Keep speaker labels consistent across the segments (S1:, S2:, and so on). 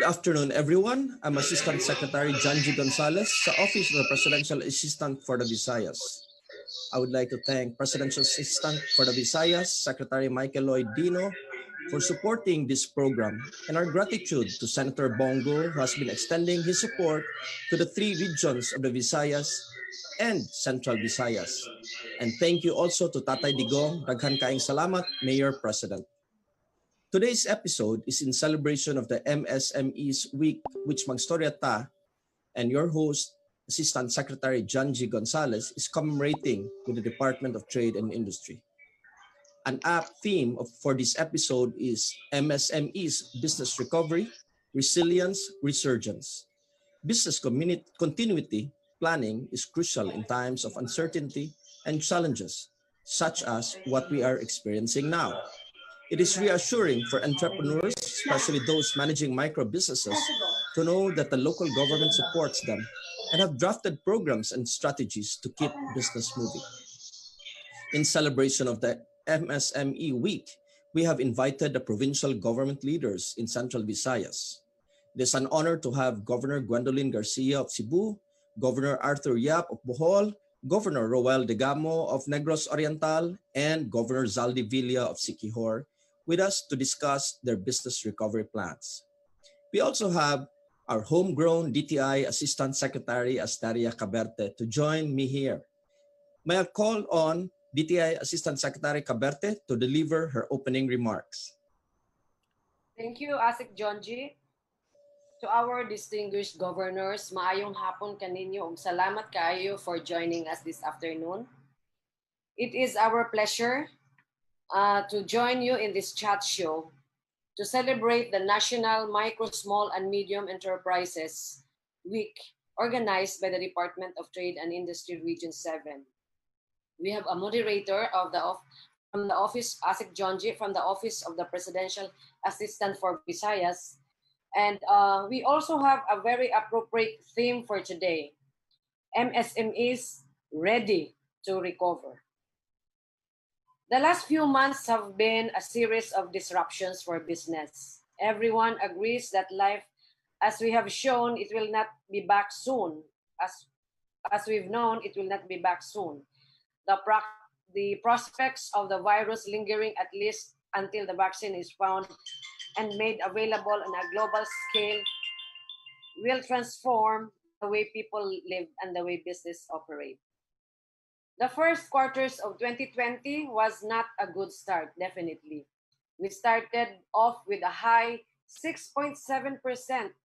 S1: afternoon, everyone. I'm Assistant Secretary Janji Gonzalez sa Office of the Presidential Assistant for the Visayas. I would like to thank Presidential Assistant for the Visayas, Secretary Michael Lloyd Dino, for supporting this program, and our gratitude to Senator Bongo, who has been extending his support to the 3 regions of the Visayas and Central Visayas. And thank you also to Tatay Digong, daghan kaayong salamat, Mayor President. Today's episode is in celebration of the MSME's Week, which Magstorya Ta and your host, Assistant Secretary Janji Gonzalez, is commemorating with the Department of Trade and Industry. An apt theme for this episode is MSME's Business Recovery, Resilience, Resurgence. Business continuity planning is crucial in times of uncertainty and challenges, such as what we are experiencing now. It is reassuring for entrepreneurs, especially those managing micro businesses, to know that the local government supports them and have drafted programs and strategies to keep business moving. In celebration of the MSME Week, we have invited the provincial government leaders in Central Visayas. It is an honor to have Governor Gwendolyn Garcia of Cebu, Governor Arthur Yap of Bohol, Governor Roel Degamo of Negros Oriental, and Governor Zaldi Villa of Siquijor with us to discuss their business recovery plans. We also have our homegrown DTI Assistant Secretary Artia Caberte to join me here. May I call on DTI Assistant Secretary Caberte to deliver her opening remarks.
S2: Thank you, Asik Jonji. To our distinguished governors, maayong hapon kaninyo ug salamat kaayo for joining us this afternoon. It is our pleasure to join you in this chat show to celebrate the National Micro, Small, and Medium Enterprises Week organized by the Department of Trade and Industry Region 7. We have a moderator from the office, Asik Jonji, from the Office of the Presidential Assistant for Visayas. And we also have a very appropriate theme for today, MSMEs ready to recover. The last few months have been a series of disruptions for business. Everyone agrees that life, as we have shown, it will not be back soon. As we've known, it will not be back soon. The prospects of the virus lingering at least until the vaccine is found and made available on a global scale will transform the way people live and the way business operate. The first quarters of 2020 was not a good start, definitely. We started off with a high 6.7%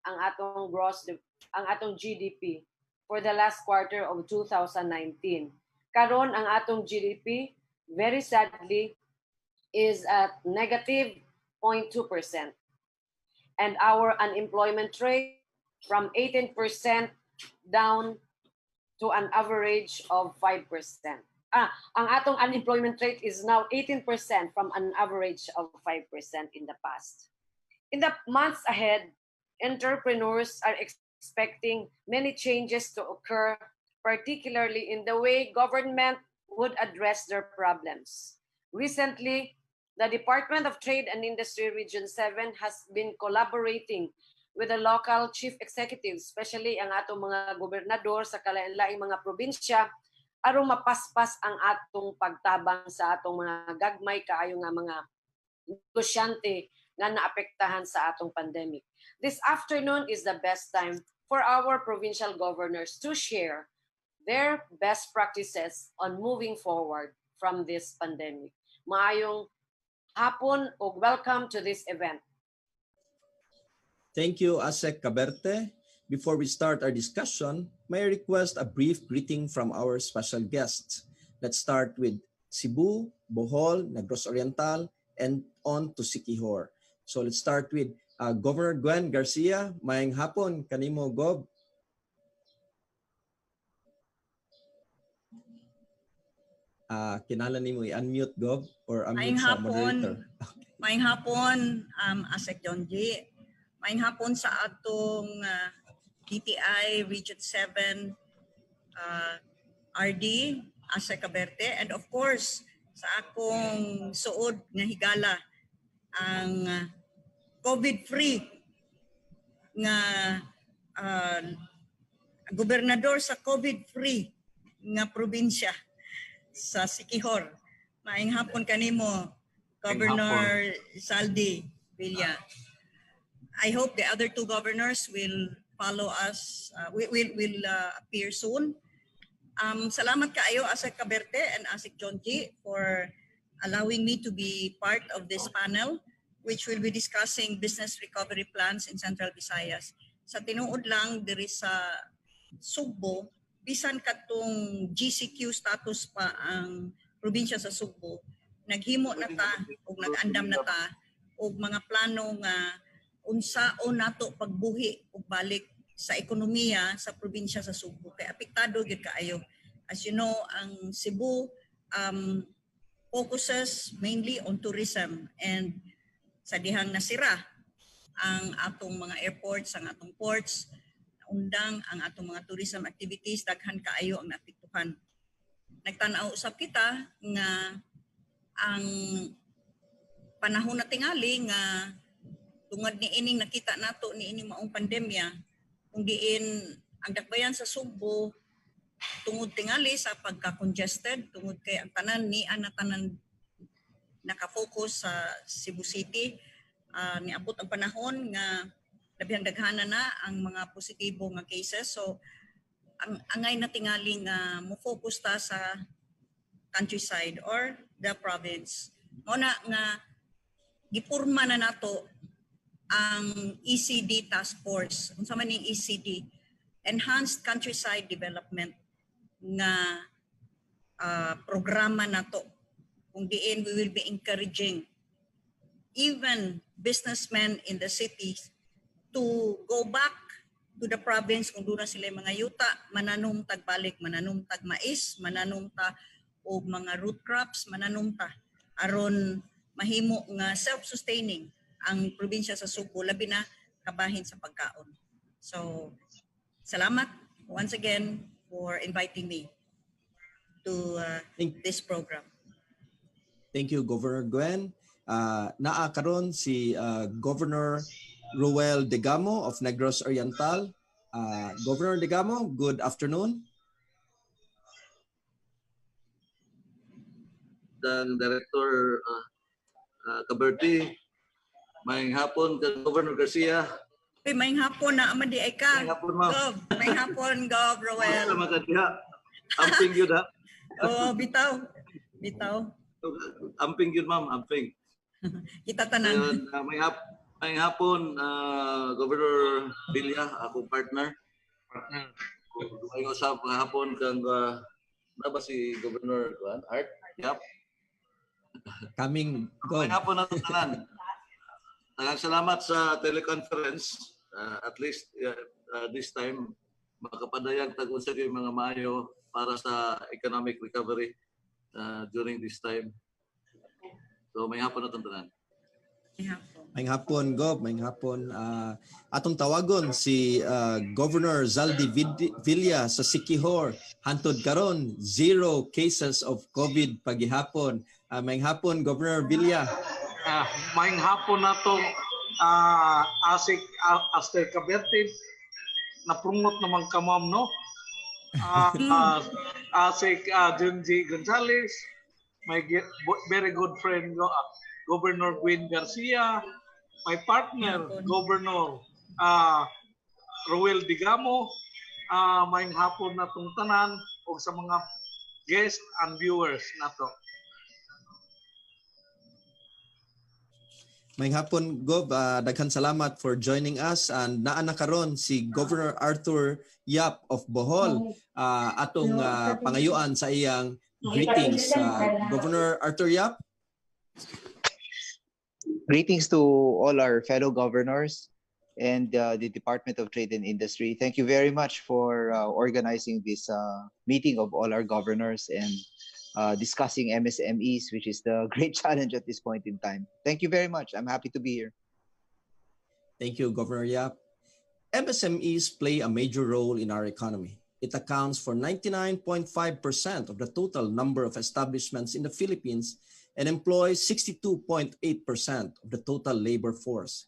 S2: ang atong GDP for the last quarter of 2019. Karon ang atong GDP, very sadly, is at negative 0.2%. And our unemployment rate from 18% down to an average of 5%. Ang atong unemployment rate is now 18% from an average of 5% in the past. In the months ahead, entrepreneurs are expecting many changes to occur, particularly in the way government would address their problems. Recently, the Department of Trade and Industry Region 7 has been collaborating with the local chief executives, especially ang atong mga gobernador sa kalain-laing mga probinsya, aron mapaspas ang atong pagtabang sa atong mga gagmay kaayo nga mga negosyante nga naapektahan sa atong pandemic. This afternoon is the best time for our provincial governors to share their best practices on moving forward from this pandemic. Maayong hapon ug welcome to this event.
S1: Thank you, Asek Caberte. Before we start our discussion, may I request a brief greeting from our special guests. Let's start with Cebu, Bohol, Negros Oriental, and on to Siquijor. So let's start with Governor Gwen Garcia. Mayang hapon, kanimo, Gob. Kinala nimo i-unmute, Gob, or unmute sa moderator.
S3: Mayang hapon, Asek Jonji. Mayang hapon sa atong DTI Region 7 RD, Asek Caberte, and of course, sa akong suod nga higala ang COVID-free nga gobernador sa COVID-free nga probinsya sa Siquijor. Maayong hapon kanimo, Governor Zaldi Villa. I hope the other two governors will follow us, will appear soon. Salamat kaayo Asik Caberte and Asik Jonji for allowing me to be part of this panel, which will be discussing business recovery plans in Central Visayas. Sa tinuod lang diri sa Sugbo, bisan katong GCQ status pa ang probinsya sa Sugbo, naghimo na ta o nag-andam na ta og mga plano nga unsaon nato pagbuhi ug balik sa ekonomiya sa probinsya sa Sugbo. Kay apektado gyud kaayo. As you know, ang Cebu focuses mainly on tourism, and sa dihang nasira ang atong mga airports, ang atong ports, undang ang atong mga tourism activities, daghan kaayo ang naapektuhan. Nagtanaw usab kita nga ang panahon na tingali nga tungod ni ining nakita nato ni ining maong pandemya, kung diin ang dakbayan sa Sugbo tungod tingali sa pagka-congested, tungod kay ang tanan ni na tanan nakafocus sa Cebu City, niabot ang panahon nga labihang daghana na ang mga positibo nga cases. So ang angay na tingali nga mo focus ta sa countryside or the province. Muna nga gipurma na nato ang ECD task force. Unsa man ning ECD? Enhanced Countryside Development nga programa nato, kung diin we will be encouraging even businessmen in the cities to go back to the province kung doon sila mga yuta, mananom tagbalik, mananom tag mais, mananom ta og mga root crops, mananom ta aron mahimo nga self-sustaining ang probinsya sa Sugbo, labi na kabahin sa pagkaon. So salamat once again for inviting me to this program.
S1: Thank you, Governor Gwen. Naa karon si Governor Ruel Degamo of Negros Oriental. Governor Degamo, good afternoon.
S4: Ang Director Caberte, may hapon kang Governor Garcia.
S3: May hapon na amadi ay ka.
S4: May hapon, ma'am.
S3: Gov, may hapon, Gov, Roel.
S4: Salamat ka diha. Amping yun ha.
S3: Oh, bitaw. Bitaw.
S4: Amping yun, ma'am. Amping.
S3: Kita tanan.
S4: May hapon, Governor Villa, akong partner. May usap hapon kang na ba si Governor Art? Yep.
S1: Coming,
S4: May hapon na tanan. Salamat sa teleconference. At least this time, makapadayag tag-unsa yung mga maayo para sa economic recovery during this time. So may hapon na tanan.
S1: May hapon, Gov. May hapon. Atong tawagon si Governor Zaldi Villa sa Siquijor. Hantod karon, 0 cases of COVID pagihapon. May hapon, Governor Villa.
S5: May hapon na to Asik Aster Caberte na promote naman ka ma'am, no? Asik Junji Gonzales, my very good friend Governor Gwen Garcia, my partner Governor Ruel Degamo, may hapon na tong tanan o sa mga guests and viewers nato.
S1: May hapon, Gov. Daghan salamat for joining us. And naa na karon si Governor Arthur Yap of Bohol. Atong pangayuan sa iyang greetings. Governor Arthur Yap.
S6: Greetings to all our fellow governors and the Department of Trade and Industry. Thank you very much for organizing this meeting of all our governors and discussing MSMEs, which is the great challenge at this point in time. Thank you very much. I'm happy to be here.
S1: Thank you, Governor Yap. MSMEs play a major role in our economy. It accounts for 99.5% of the total number of establishments in the Philippines and employs 62.8% of the total labor force.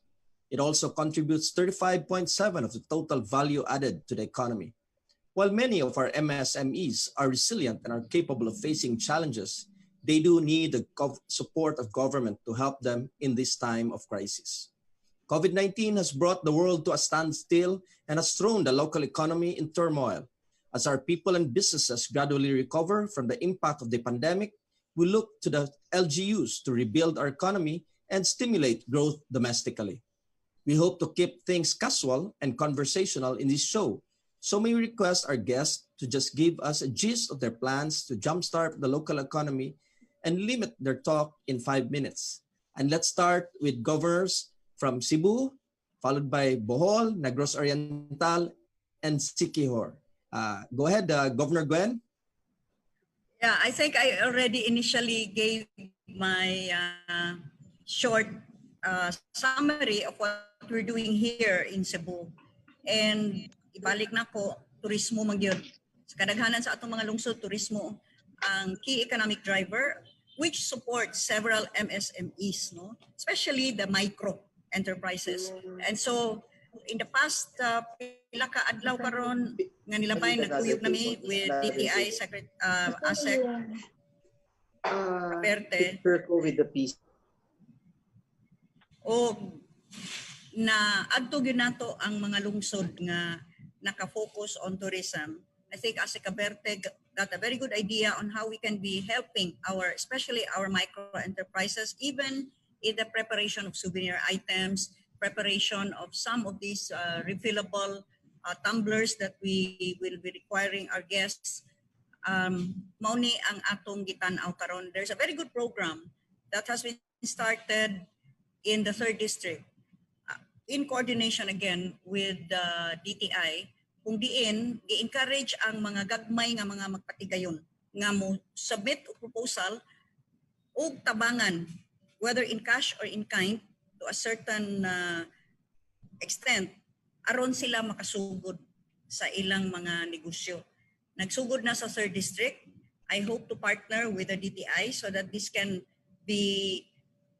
S1: It also contributes 35.7% of the total value added to the economy. While many of our MSMEs are resilient and are capable of facing challenges, they do need the support of government to help them in this time of crisis. COVID-19 has brought the world to a standstill and has thrown the local economy in turmoil. As our people and businesses gradually recover from the impact of the pandemic, we look to the LGUs to rebuild our economy and stimulate growth domestically. We hope to keep things casual and conversational in this show, so may we request our guests to just give us a gist of their plans to jumpstart the local economy and limit their talk in 5 minutes. And let's start with governors from Cebu, followed by Bohol, Negros Oriental, and Siquijor. Go ahead, Governor Gwen.
S3: Yeah, I think I already initially gave my short summary of what we're doing here in Cebu. And ibalik na ko, turismo man yun. Sa kadaghanan sa atong mga lungsod, turismo ang key economic driver which supports several MSMEs, no? Especially the micro enterprises. And so in the past pila ka adlaw karon nga nilabay nagkuyog nami with DTI ASEC Aperte
S6: with the piece.
S3: O na adto gyud nato ang mga lungsod nga naka-focus on tourism. I think ASEC Aperte got a very good idea on how we can be helping especially our micro enterprises, even in the preparation of souvenir items, preparation of some of these refillable tumblers that we will be requiring our guests. Mao ni ang atong gitan-aw karon. There's a very good program that has been started in the 3rd district in coordination again with the DTI, kung diin gi-encourage ang mga gagmay nga mga magpatigayon nga mo submit o proposal o tabangan, whether in cash or in kind, to a certain extent, aron sila makasugod sa ilang mga negosyo. Nagsugod na sa 3rd district. I hope to partner with the DTI so that this can be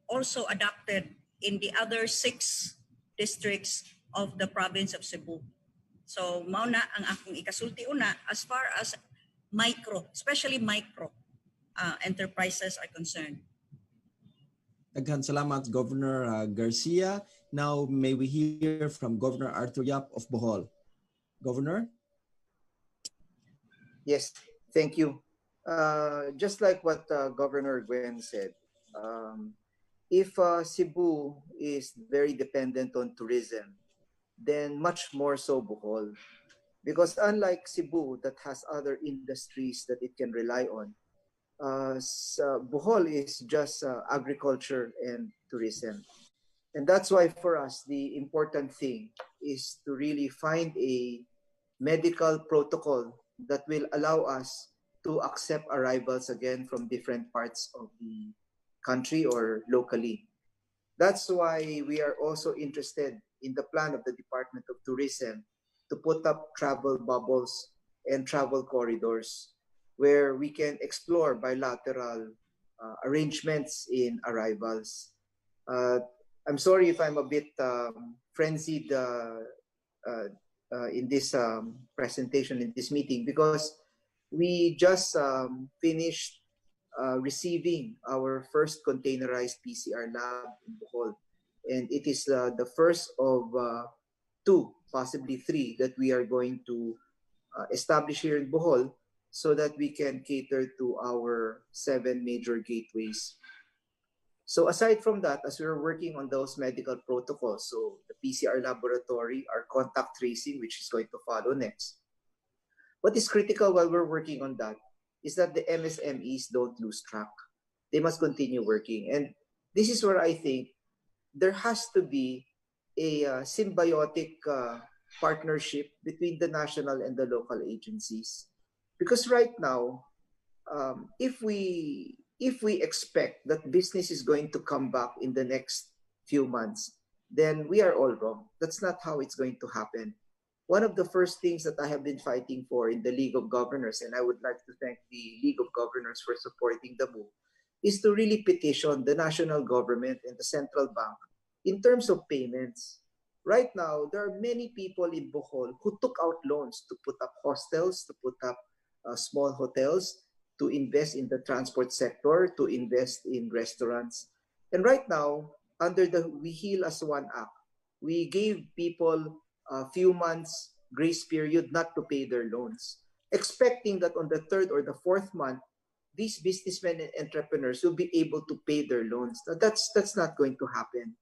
S3: also adopted in the other 6 districts of the province of Cebu. So mao na ang akong ikasulti una as far as especially micro enterprises are concerned.
S1: Daghan salamat, Governor Garcia. Now, may we hear from Governor Artia of Bohol. Governor?
S6: Yes, thank you. Just like what Governor Gwen said, if Cebu is very dependent on tourism, then much more so Bohol. Because unlike Cebu that has other industries that it can rely on, Bohol is just agriculture and tourism. And that's why for us, the important thing is to really find a medical protocol that will allow us to accept arrivals again from different parts of the country or locally. That's why we are also interested in the plan of the Department of Tourism to put up travel bubbles and travel corridors where we can explore bilateral arrangements in arrivals. I'm sorry if I'm a bit frenzied in this presentation, in this meeting, because we just finished receiving our first containerized PCR lab in Bohol. And it is the first of 2, possibly 3, that we are going to establish here in Bohol so that we can cater to our 7 major gateways. So aside from that, as we're working on those medical protocols, so the PCR laboratory, our contact tracing, which is going to follow next, what is critical while we're working on that is that the MSMEs don't lose track. They must continue working. And this is where I think there has to be a symbiotic partnership between the national and the local agencies. Because right now, if we expect that business is going to come back in the next few months, then we are all wrong. That's not how it's going to happen. One of the first things that I have been fighting for in the League of Governors, and I would like to thank the League of Governors for supporting the move, is to really petition the national government and the central bank in terms of payments. Right now, there are many people in Bohol who took out loans to put up hostels, to put up small hotels, to invest in the transport sector, to invest in restaurants. And right now, under the We Heal as One Act, we gave people a few months grace period not to pay their loans, expecting that on the third or the fourth month, these businessmen and entrepreneurs will be able to pay their loans. Now, that's not going to happen.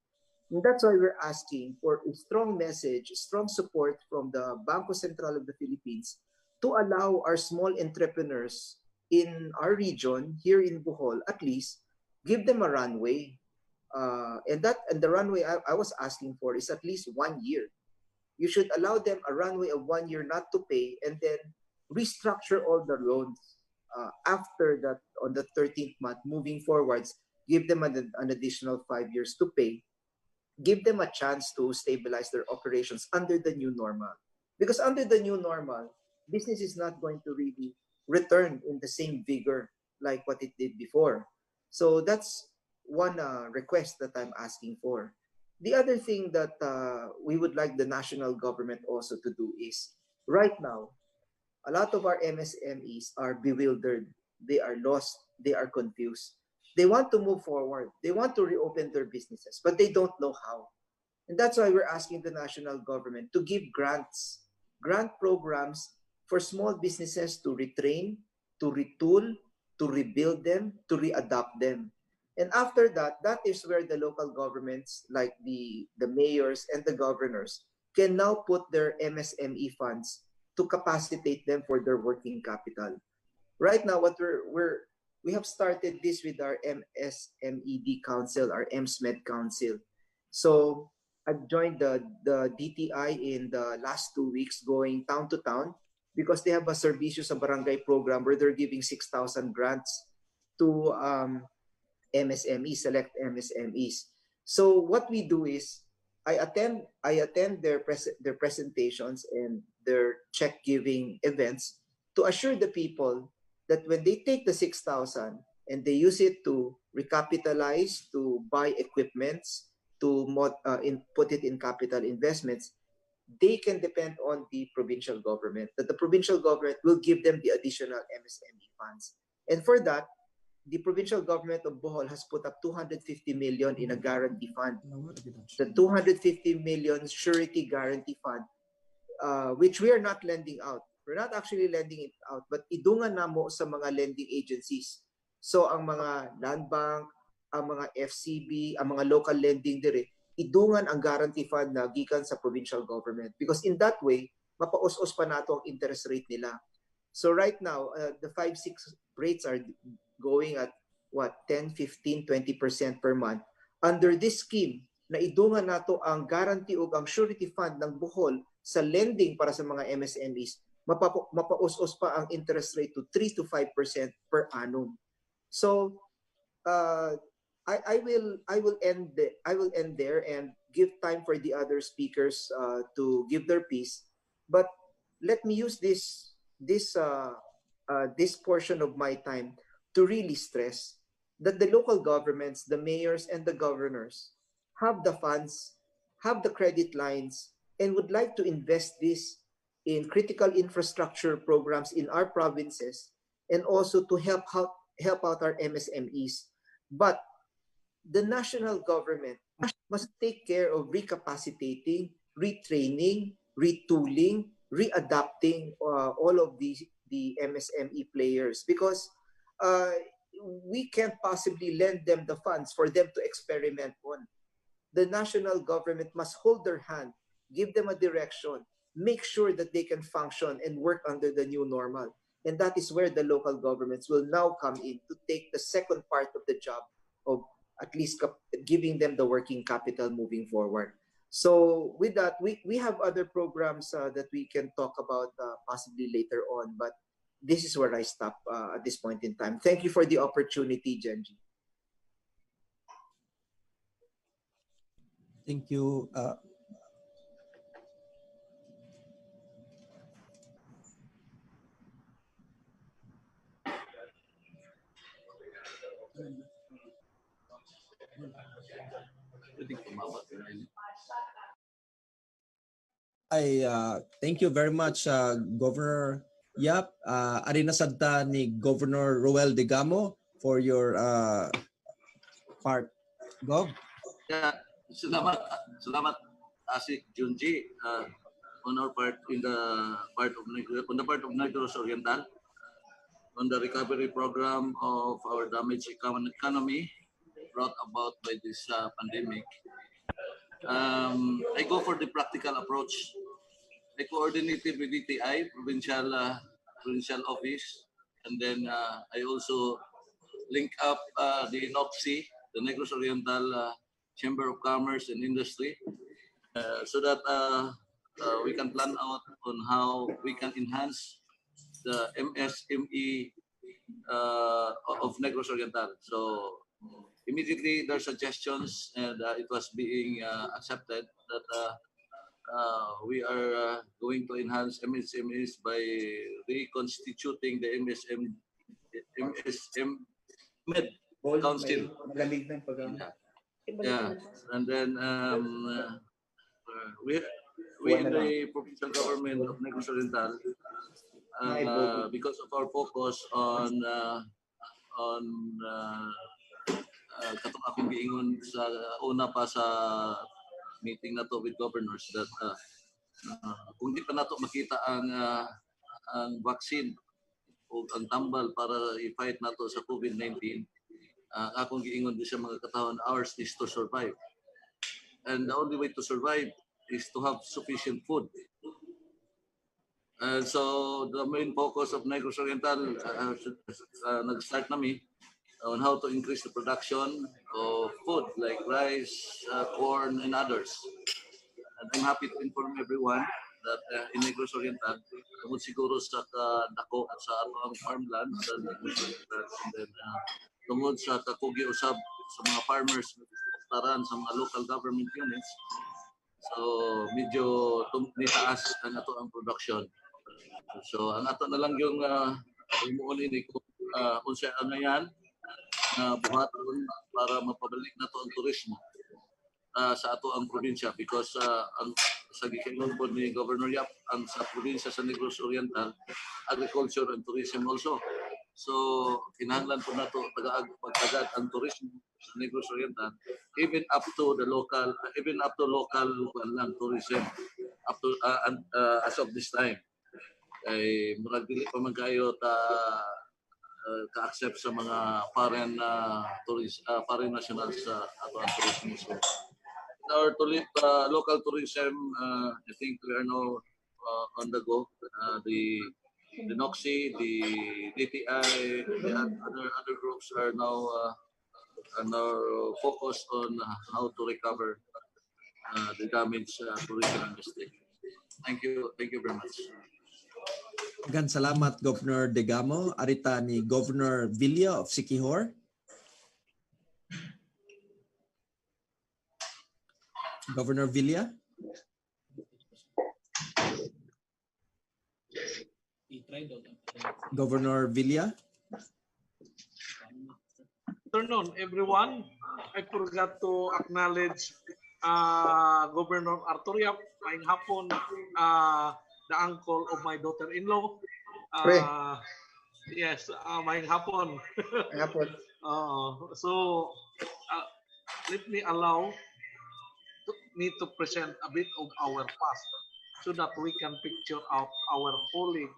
S6: And that's why we're asking for a strong message, strong support from the Bangko Sentral of the Philippines to allow our small entrepreneurs in our region, here in Bohol, at least give them a runway. And the runway I was asking for is at least 1 year. You should allow them a runway of 1 year not to pay, and then restructure all the loans after that on the 13th month. Moving forwards, give them an additional 5 years to pay, give them a chance to stabilize their operations under the new normal. Because under the new normal, business is not going to really return in the same vigor like what it did before. So that's one request that I'm asking for. The other thing that we would like the national government also to do is, right now, a lot of our MSMEs are bewildered, they are lost, they are confused. They want to move forward, they want to reopen their businesses, but they don't know how. And that's why we're asking the national government to give grants, grant programs for small businesses to retrain, to retool, to rebuild them, to readapt them. And after that, that is where the local governments, like the mayors and the governors, can now put their MSME funds to capacitate them for their working capital. Right now, what we have started this with our MSMED Council, our MSMED Council. So I've joined the DTI in the last 2 weeks, going town to town, because they have a Servicio sa Barangay program where they're giving 6,000 grants to MSMEs, select MSMEs. So what we do is I attend their presentations and their check giving events to assure the people that when they take the 6,000 and they use it to recapitalize, to buy equipments, to put it in capital investments, they can depend on the provincial government, that the provincial government will give them the additional MSME funds. And for that, the provincial government of Bohol has put up 250 million in a guarantee fund. The 250 million surety guarantee fund, which we are not lending out. We're not actually lending it out, but idungan namo sa mga lending agencies. So ang mga land bank, ang mga FCB, ang mga local lending dire, idungan ang guarantee fund na gikan sa provincial government. Because in that way, mapaus-os pa nato ang interest rate nila. So right now, the 5-6 rates are going at what, 10, 15, 20% per month. Under this scheme, na idungan nato ang guarantee o ang surety fund ng Bohol sa lending para sa mga MSMEs, mapaus-os pa ang interest rate to 3 to 5% per annum. So I will end there and give time for the other speakers to give their piece. But let me use this portion of my time to really stress that the local governments, the mayors and the governors have the funds, have the credit lines, and would like to invest this in critical infrastructure programs in our provinces, and also to help out our MSMEs. But the national government must take care of recapacitating, retraining, retooling, readapting all of the MSME players, because we can't possibly lend them the funds for them to experiment on. The national government must hold their hand, give them a direction, make sure that they can function and work under the new normal. And that is where the local governments will now come in to take the second part of the job of at least giving them the working capital moving forward. So with that, we have other programs that we can talk about possibly later on, but this is where I stop at this point in time. Thank you for the opportunity, Genji.
S1: Thank you.
S4: Pwede kumawat.
S1: I thank you very much, Governor Yap. Ari nasadta ni Governor Roel Degamo for your part. Gov.
S4: Yeah, salamat Asik Junji on our part in the part of Negros Oriental on the recovery program of our damaged economy brought about by this pandemic. I go for the practical approach. I coordinated with DTI, provincial office, and then I also link up the NOPSI, the Negros Oriental Chamber of Commerce and Industry, so that we can plan out on how we can enhance the MSME of Negros Oriental. So immediately their suggestions, and it was being accepted that we are going to enhance MSMEs by reconstituting the MSM Med Council. Yeah, and then we in the provincial government of Negros Oriental, because of our focus on katong akong giingon sa una pa sa meeting na to with governors that kung di pa nato makita ang vaccine o ang tambal para i-fight nato sa COVID-19, akong giingon din sa mga katawhan, ours is to survive. And the only way to survive is to have sufficient food. And so the main focus of Negros Oriental, nag-start nami on how to increase the production of food like rice, corn, and others. And I'm happy to inform everyone that in Negros Oriental, tungod siguro sa dako sa atong farmland, and then tungod sa kakugi usab sa mga farmers, taran sa mga local government units, so medyo nitaas ang ato ang production. So ang ato na lang yung umuuli ni unsa ano yan na buhaton para mapabalik na to ang turismo sa ato ang probinsya, because ang sa gikingon po ni Governor Yap, ang sa probinsya sa Negros Oriental, agriculture and tourism also. So kinahanglan po nato pag-agad ang turismo sa Negros Oriental, even up to local lang tourism up to as of this time. Ay murag dili pa man kayo ka-accept sa mga foreign foreign nationals sa ato ang tourism. So our local tourism, I think we are now on the go. The NOXI, the DTI, the other groups are now focused on how to recover the damaged tourism industry. Thank you very much.
S1: Gan salamat Governor Degamo. Arita ni Governor Villa of Siquijor. Governor Villa. Governor Villa.
S5: Afternoon, everyone. I forgot to acknowledge Governor Artia. Maayong hapon, the uncle of my daughter-in-law. Yes, maayong hapon. So, let me allow me to present a bit of our past so that we can picture out our fully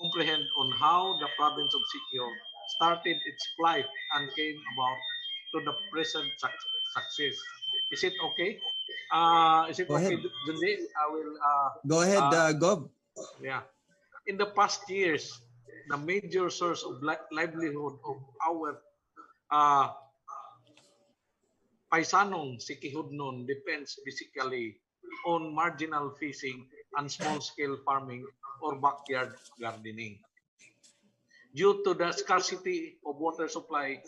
S5: comprehend on how the province of Siquijor started its flight and came about to the present success. Is it okay? Is it
S1: Go
S5: okay,
S1: ahead.
S5: Junji? I will.
S1: Go ahead, Gov.
S5: Yeah. In the past years, the major source of livelihood of our paisanong Siquijornon depends basically on marginal fishing and small-scale farming or backyard gardening. Due to the scarcity of water supply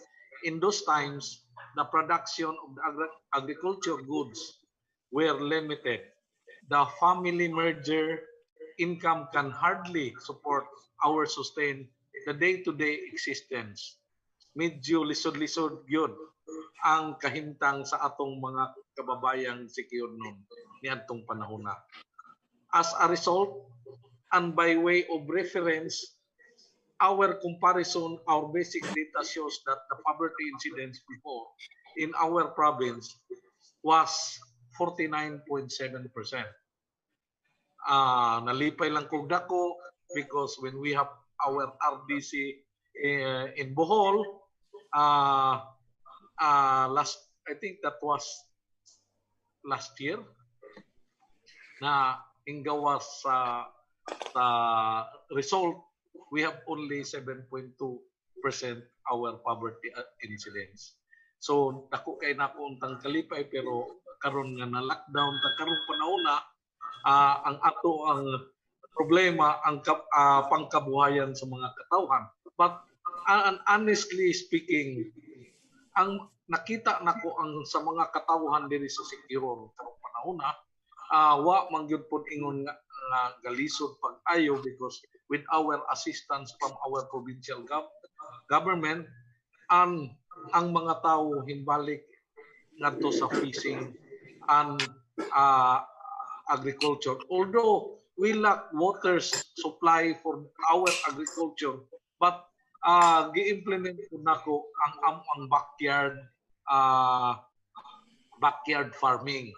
S5: in those times, the production of the agriculture goods were limited. The family merger income can hardly support our sustain the day-to-day existence. Medyo lisod-lisod yun ang kahintang sa atong mga kababayang Siquijornon niadtong panahon na. As a result, and by way of reference, our comparison, our basic data shows that the poverty incidence before in our province was 49.7%. Nalipay lang kog dako because when we have our RDC in Bohol, I think that was last year, na inggawas sa result, we have only 7.2% our poverty incidence. So dako kay nako untang kalipay, pero karon nga na lockdown ta karong panahona, ang ato ang problema ang pangkabuhayan sa mga katawhan. But honestly speaking, ang nakita nako ang sa mga katawhan diri sa Siquijor karong panahona, wa man gyud pod ingon nga galisod pag-ayo, because with our assistance from our provincial government, ang mga tao hinbalik ngadto sa fishing and agriculture. Although we lack water supply for our agriculture, but gi-implement ko nako ang backyard farming.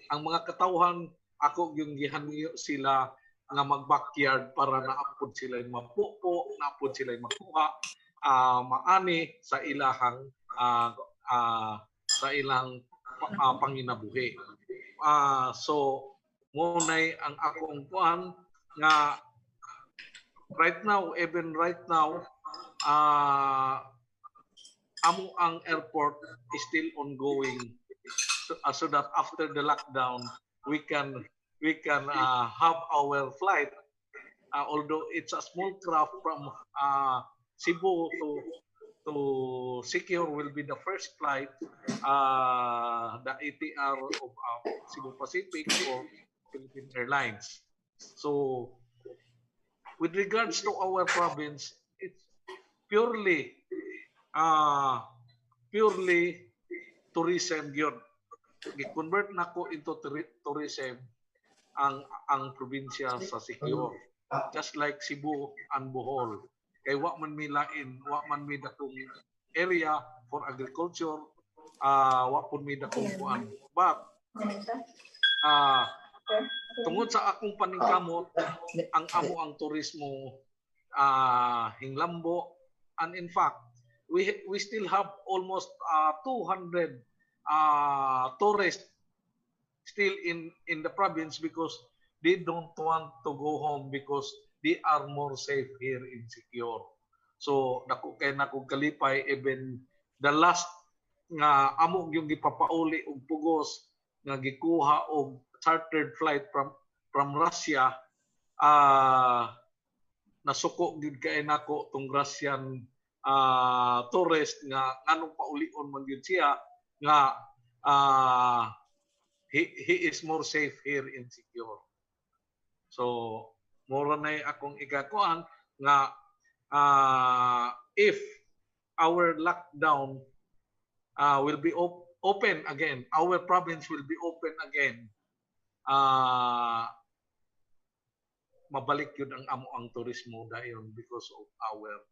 S5: Ang mga katawhan, ako yung gihanyo sila nga mag-backyard para naapod sila yung mapupo, naapod sila yung makuha, maani sa ilahang panginabuhi. So munay ang akong kuan nga right now, amo ang airport is still ongoing, so that after the lockdown we can have our flight, although it's a small craft from Cebu to Siquijor will be the first flight, the ATR of Cebu Pacific or Philippine Airlines. So with regards to our province, it's purely tourism gyud. Gi-convert nako into tourism ang probinsya sa Siquijor, just like Cebu and Bohol. Kay wa man mi lain, wa man mi dakong area for agriculture, wa pud mi dakong kuan. But tungod sa akong paningkamot, ang amo ang turismo hinglambo, and in fact we still have almost 200 tourists still in the province, because they don't want to go home because they are more safe here in Siquijor. So dako kay nako kalipay, even the last nga amo yung gipapauli og pugos nga gikuha og chartered flight from Russia, nasuko gid kay nako tong Russian tourist nga nganong paulion man gyud siya nga he is more safe here in Siquijor. So mura na akong ikakuan nga if our lockdown will be open again, our province will be open again, mabalik yun ang amo ang turismo dayon, because of our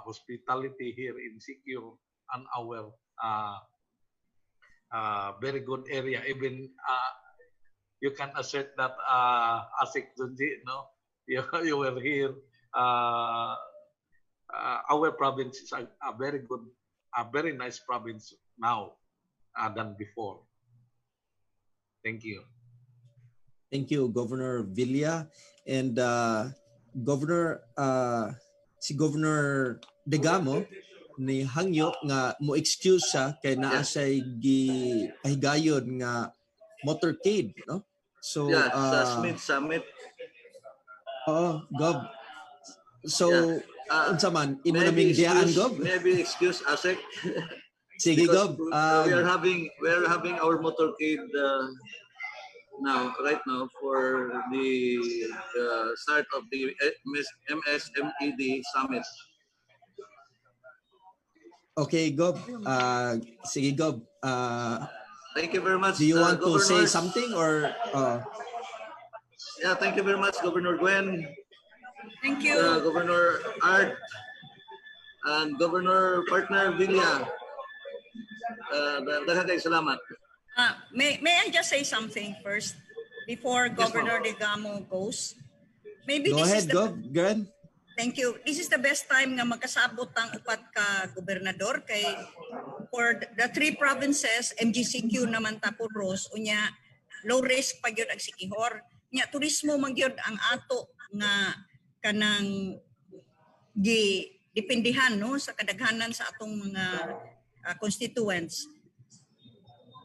S5: hospitality here in Siquijor and our very good area. Even you can assert that Asik Junji, no, you were here. Our province is a very good, a very nice province now than before. Thank you.
S1: Thank you, Governor Villa. And Governor, si Governor Degamo ni hangyo nga mo excuse siya kay naa siya gipahigayon nga motorcade, no? So
S4: sa Summit.
S1: Gov. So unsa man imo naming diyaan, Gov?
S4: Maybe excuse Asek.
S1: Sige, Gov.
S4: We are having our motorcade right now for the start of the MSME Summit.
S1: Okay, Gov. Sige, Gov.
S4: Thank you very much.
S1: Do you want to say
S4: Governors.
S1: something or
S4: Yeah, thank you very much, Governor Gwen,
S3: Thank you.
S4: Governor Art, and Governor Partner Villa. Daghang kay salamat.
S3: May I just say something first before Governor Degamo goes? Maybe
S1: Go
S3: this
S1: ahead,
S3: is the
S1: Gov. Good.
S3: Thank you. This is the best time nga magkasabot ang upat ka gobernador kay for the three provinces MGCQ naman ta puros unya low risk pa gyud ang Sikihor. Nya turismo man gyud ang ato nga kanang dependihan no sa kadaghanan sa atong mga constituents.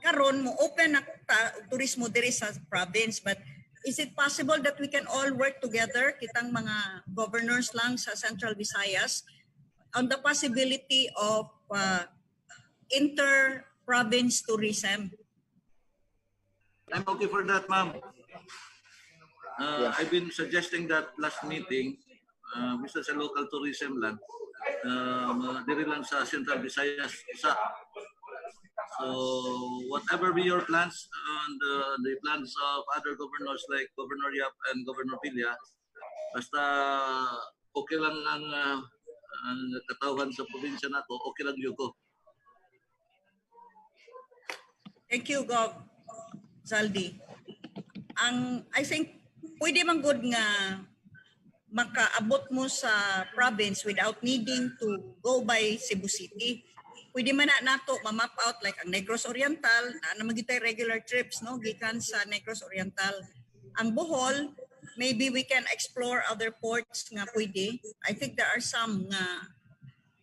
S3: Karon mo open na turismo diri sa province, but is it possible that we can all work together, kitang mga governors lang sa Central Visayas, on the possibility of inter-province tourism?
S4: I'm okay for that, ma'am. I've been suggesting that last meeting, bisa sa local tourism lang, diri lang sa Central Visayas, isa. So whatever be your plans and the plans of other governors like Governor Yap and Governor Villa, basta okay lang ang katawan sa probinsya nato, okay lang yun ko.
S3: Thank you, Gov. Zaldi. I think pwede man good nga makaabot mo sa province without needing to go by Cebu City. Pwede man na nato ma-map out like ang Negros Oriental, na magitay regular trips no gikan sa Negros Oriental. Ang Bohol, maybe we can explore other ports nga pwede. I think there are some nga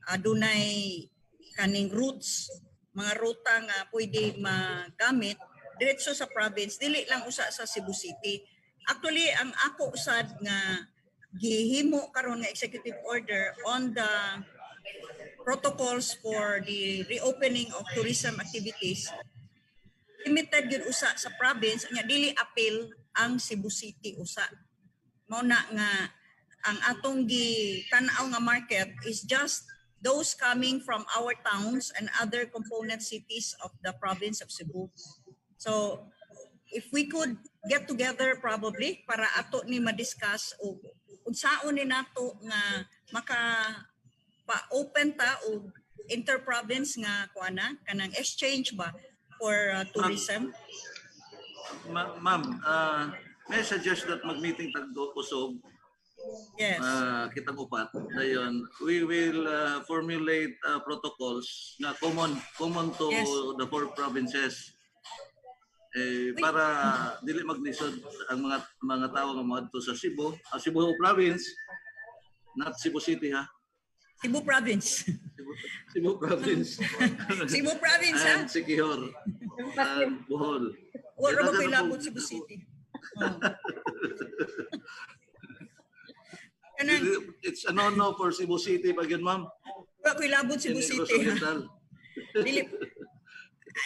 S3: adunay kaning routes, mga ruta nga pwede magamit diretso sa province, dili lang usa sa Cebu City. Actually, ang ako usad nga gihimo karon nga executive order on the protocols for the reopening of tourism activities, limited yun usa sa province, nya dili appeal ang Cebu City usa. Mao na nga ang atong gitanaw nga market is just those coming from our towns and other component cities of the province of Cebu. So if we could get together probably para ato ni ma-discuss o unsaon ni nato nga maka pa-open ta o inter-province nga kuana kanang exchange ba for tourism?
S4: Ma'am, may I suggest that mag-meeting tag-usog?
S3: Yes.
S4: Kitang upat. Dayon, we will formulate protocols na common to
S3: Yes.
S4: the four provinces. Para dili maglisod ang mga tao nga moadto sa Cebu, Cebu province, not Cebu City ha.
S3: Cebu province.
S4: Cebu province.
S3: Cebu province ha?
S4: And Sikihor. And Bohol.
S3: Wala ba kayo labot Cebu City?
S4: It's a no-no for Cebu City pag yun, ma'am.
S3: Wala kayo labot Cebu City ha?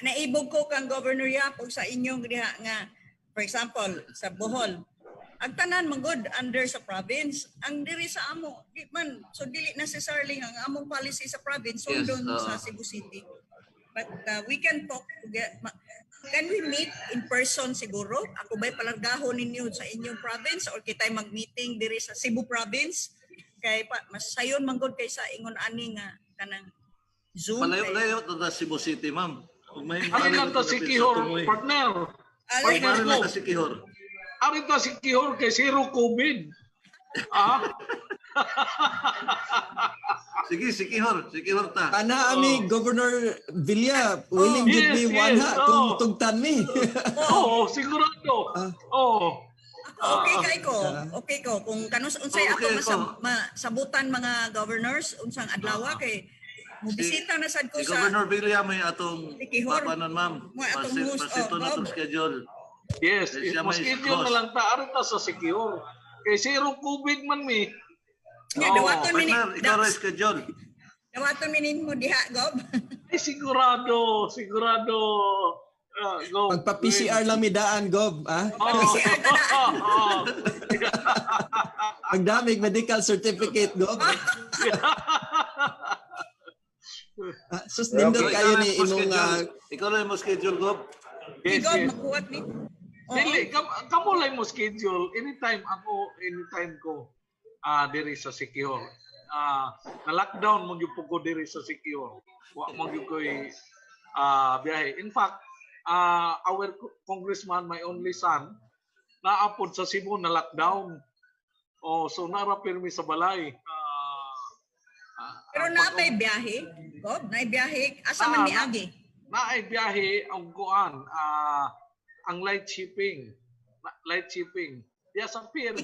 S3: Naibog ko kang Governor Yap o sa inyong diha nga, for example, sa Bohol. Ang tanan magod under sa province, ang diri sa amo, di man, so dili necessarily ang among policy sa province, so doon sa Cebu City. But we can talk together. Can we meet in person siguro? Ako ba'y palagahon ninyo sa inyong province or kitay mag-meeting diri sa Cebu province? Kay mas sayon manggod kay sa ingon ani nga kanang Zoom.
S4: Palayo to the Cebu City, ma'am.
S5: Ari lang ta Sikihor, partner.
S4: Partner lang ta Sikihor.
S5: Ari ta Sikihor kay zero COVID.
S4: Sige, Sikihor ta.
S1: Ana ami Governor Villa, willing
S5: yes,
S1: give me
S5: yes,
S1: one ha kung tugtan mi.
S5: Oo, sigurado. Oo.
S3: Okay kay ko. Okay ko kung kanus unsay ato masabutan mga governors unsang adlaw kay mubisita na sad ko
S4: si
S3: sa
S4: Governor Villa may atong
S3: Sikihor.
S4: papanon, ma'am. Pasito na itong schedule.
S5: Yes, mas schedule na lang ta. Ari ta sa Sikihor. Kay zero COVID man mi.
S3: Nya dawaton mi
S4: Partner, ikaw rin schedule.
S3: dawaton mi mo diha gob.
S5: Ay sigurado. Go.
S1: Pagpa-PCR lang mi daan gob, ha? Pagdamig medical certificate gob. Sus nindot kayo ni imong
S4: ikaw rin mo schedule, Gob.
S5: Yes,
S3: Gob
S5: yes.
S3: makuwat ni.
S5: Dili, kamulay mo schedule. Anytime ko diri sa secure. Na-lockdown mo gyud ko diri sa secure. Wa mo gyud ko'y biyahe. In fact, our congressman, my only son, naapod sa Cebu na lockdown. So nara pirmi sa balay.
S3: Pero naapay biyahe? Gob, naay biyahe. Asa man ni Agi?
S5: Naay biyahe ang kuan. Ang light shipping. Diya sa pier.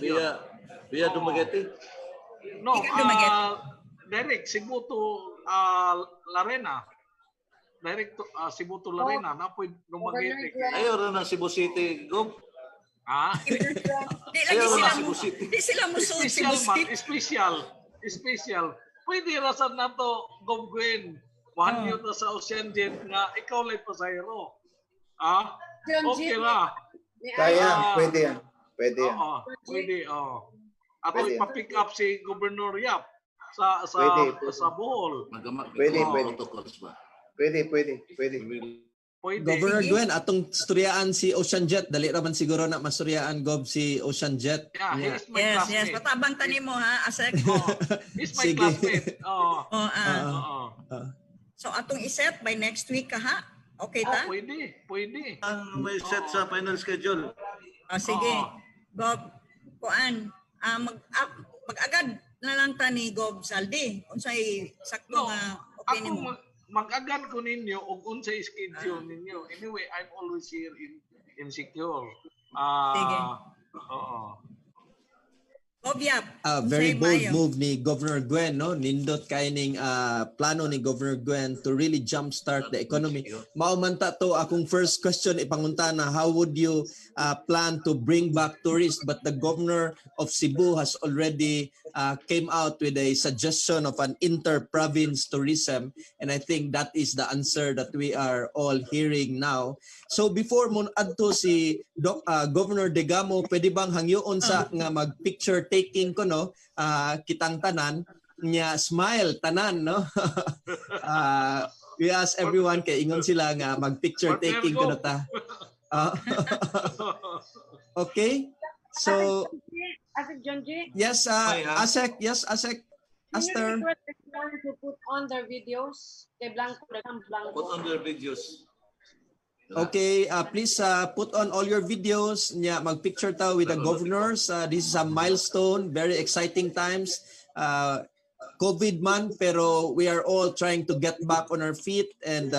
S4: Via Dumaguete.
S5: No,
S3: Dumaguete.
S5: direct Cebu to Larena. Direct to Cebu to Larena. Napoy Dumaguete.
S4: Ayaw rin ng Cebu City, Gob.
S3: Di lagi sila mo. Di sila mo suot
S5: Special
S3: Cebu
S5: man,
S3: City.
S5: special. Pwede rasan na to, Gob Gwen. Wahan to sa Ocean Jet nga ikaw lay pasahero. Okay ra.
S6: Kaya, pwede yan. Pwede yan.
S5: Pwede. Ako ipa-pick up si Governor Yap sa Bohol.
S6: Pwede.
S4: Protocols ba?
S6: Pwede.
S1: Governor Gwen, atong storyaan si Ocean Jet. Dali raman siguro na mastoryaan, Gob, si Ocean Jet.
S5: Yeah, he is my
S3: Yes.
S5: classmate.
S3: Patabang tani mo ha, Asek.
S5: He's my
S1: Sige.
S5: classmate.
S3: So atong iset by next week ka ha? Okay ta?
S5: Pwede.
S4: Ang may set sa final schedule.
S3: Sige. Gob, kuan, mag-agad na lang ta ni Gob Saldi. Unsay sakto nga okay
S5: Ako
S3: nimo.
S5: mag-agan ko ninyo og unsay schedule ninyo. Anyway, I'm always here in secure.
S3: Sige. Gob Yap.
S1: Very
S3: unsay
S1: bold
S3: mayo?
S1: move ni Governor Gwen, no? Nindot kay ning plano ni Governor Gwen to really jumpstart the economy. Mao man ta to akong first question ipangunta na, how would you plan to bring back tourists? But the governor of Cebu has already came out with a suggestion of an inter-province tourism, and I think that is the answer that we are all hearing now. So before mo adto si Governor Degamo, pwede bang hangyoon sa nga mag-picture taking ko, no? Kitang tanan nya smile tanan, no? We ask everyone kay ingon sila nga mag-picture taking ko na ta. Okay? So
S2: Asik Jonji,
S1: yes, Asek, Aster.
S2: to put on their videos. Kay Blanco, Blanco.
S4: Put on their videos.
S1: Okay, please put on all your videos. Nya mag-picture ta with the governors. This is a milestone, very exciting times. COVID man, pero we are all trying to get back on our feet, and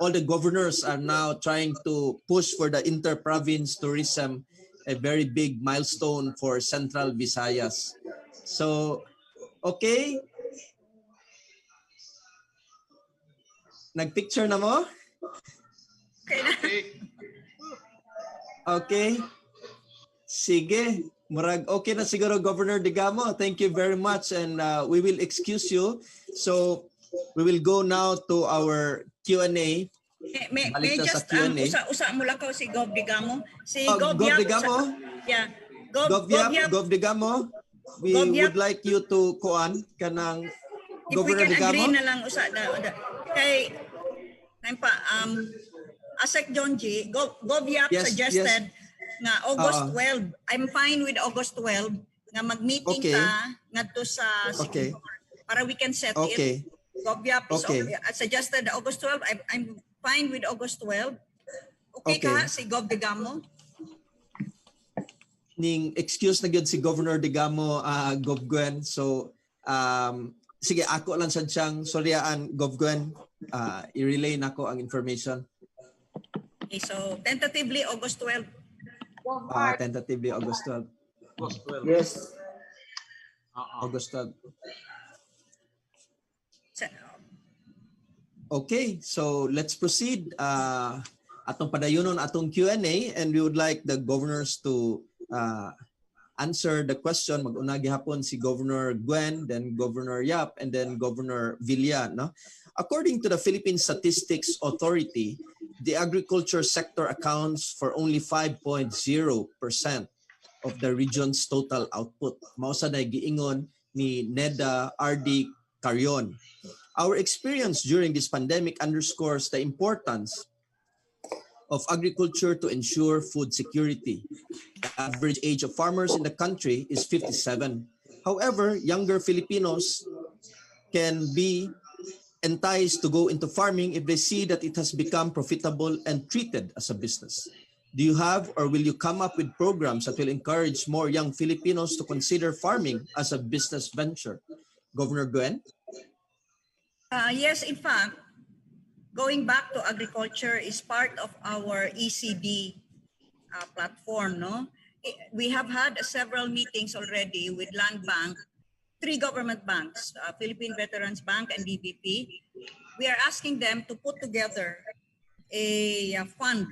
S1: all the governors are now trying to push for the inter-province tourism, a very big milestone for Central Visayas. So, okay. Nag-picture na mo? Okay. Sige. Murag okay na siguro, Governor Degamo. Thank you very much, and we will excuse you. So we will go now to our Q&A.
S3: May
S1: Balik na sa
S3: just
S1: Q&A.
S3: usa mo lang ko si Gob Degamo. Si
S1: Gob
S3: Gob Yap.
S1: Degamo?
S3: Yeah.
S1: Gob Degamo. We would like you to kuan kanang
S3: If we
S1: Governor
S3: can agree
S1: Degamo.
S3: na lang usa kay Asek Jonji, Gob Yap
S1: Yes,
S3: suggested nga August 12. I'm fine with August 12 nga mag-meeting
S1: Okay.
S3: ta ngadto sa
S1: Okay.
S3: para we can set
S1: Okay.
S3: it. Gob Yap
S1: Okay.
S3: suggested August 12. I'm fine with August 12. Okay,
S1: Okay.
S3: ka si Gob Degamo?
S1: Ning excuse na gyud si Governor Degamo, Gov Gwen. So sige, ako lang sad siyang soryaan, Gov Gwen. I-relay nako ang information.
S3: Okay, so tentatively August 12.
S1: Tentatively August 12.
S6: Yes.
S1: August 12.
S3: Sa-
S1: Okay, so let's proceed. Atong padayunon atong Q&A, and we would like the governors to answer the question. Mag-una gihapon si Governor Gwen, then Governor Yap, and then Governor Villa, no? According to the Philippine Statistics Authority, the agriculture sector accounts for only 5.0% of the region's total output. Mao sa giingon ni Neda R.D. Carion. Our experience during this pandemic underscores the importance of agriculture to ensure food security. The average age of farmers in the country is 57. However, younger Filipinos can be enticed to go into farming if they see that it has become profitable and treated as a business. Do you have or will you come up with programs that will encourage more young Filipinos to consider farming as a business venture? Governor Gwen?
S3: Yes, in fact, going back to agriculture is part of our ECB platform. No, we have had several meetings already with Land Bank, 3 government banks, Philippine Veterans Bank and DBP. We are asking them to put together a fund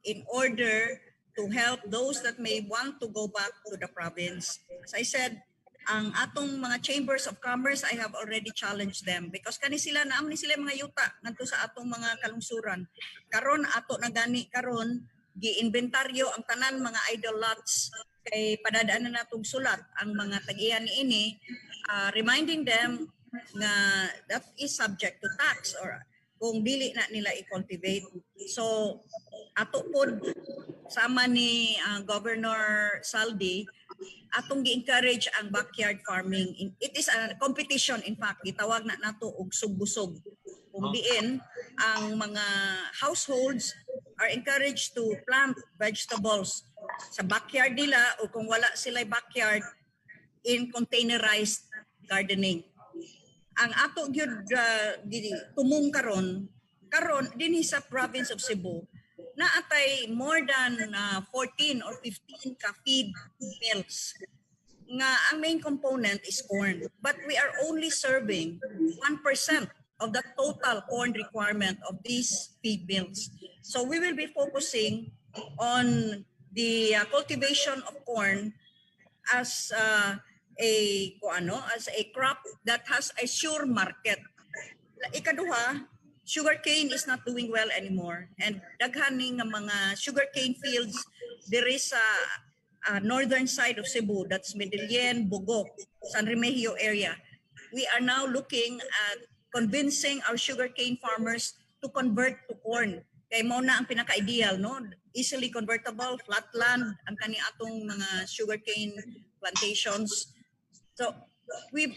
S3: in order to help those that may want to go back to the province. As I said, ang atong mga chambers of commerce, I have already challenged them because kani sila naamni sila mga yuta ngadto sa atong mga kalungsuran. Karon ato na gani karon gi-inventaryo ang tanan mga idle lots kay padadaan na natong sulat ang mga tag-iya niini, reminding them na that is subject to tax or kung dili na nila i-cultivate. So ato pod sama ni Governor Saldi atong gi-encourage ang backyard farming. It is a competition, in fact, gitawag na nato og sugbusog. Kung diin ang mga households are encouraged to plant vegetables sa backyard nila o kung wala sila backyard in containerized gardening. Ang ato gyud tumong karon dinhi sa province of Cebu naatay more than 14 or 15 ka feed mills nga ang main component is corn, but we are only serving 1% of the total corn requirement of these feed mills. So we will be focusing on the cultivation of corn as a crop that has a sure market. Ikaduha, sugarcane is not doing well anymore, and daghan nga mga sugarcane fields there is northern side of Cebu, that's Medellin, Bogok, San Remigio area. We are now looking at convincing our sugarcane farmers to convert to corn. Kay mo na ang pinaka-ideal, no? Easily convertible, flat land ang kani atong mga sugarcane plantations. So we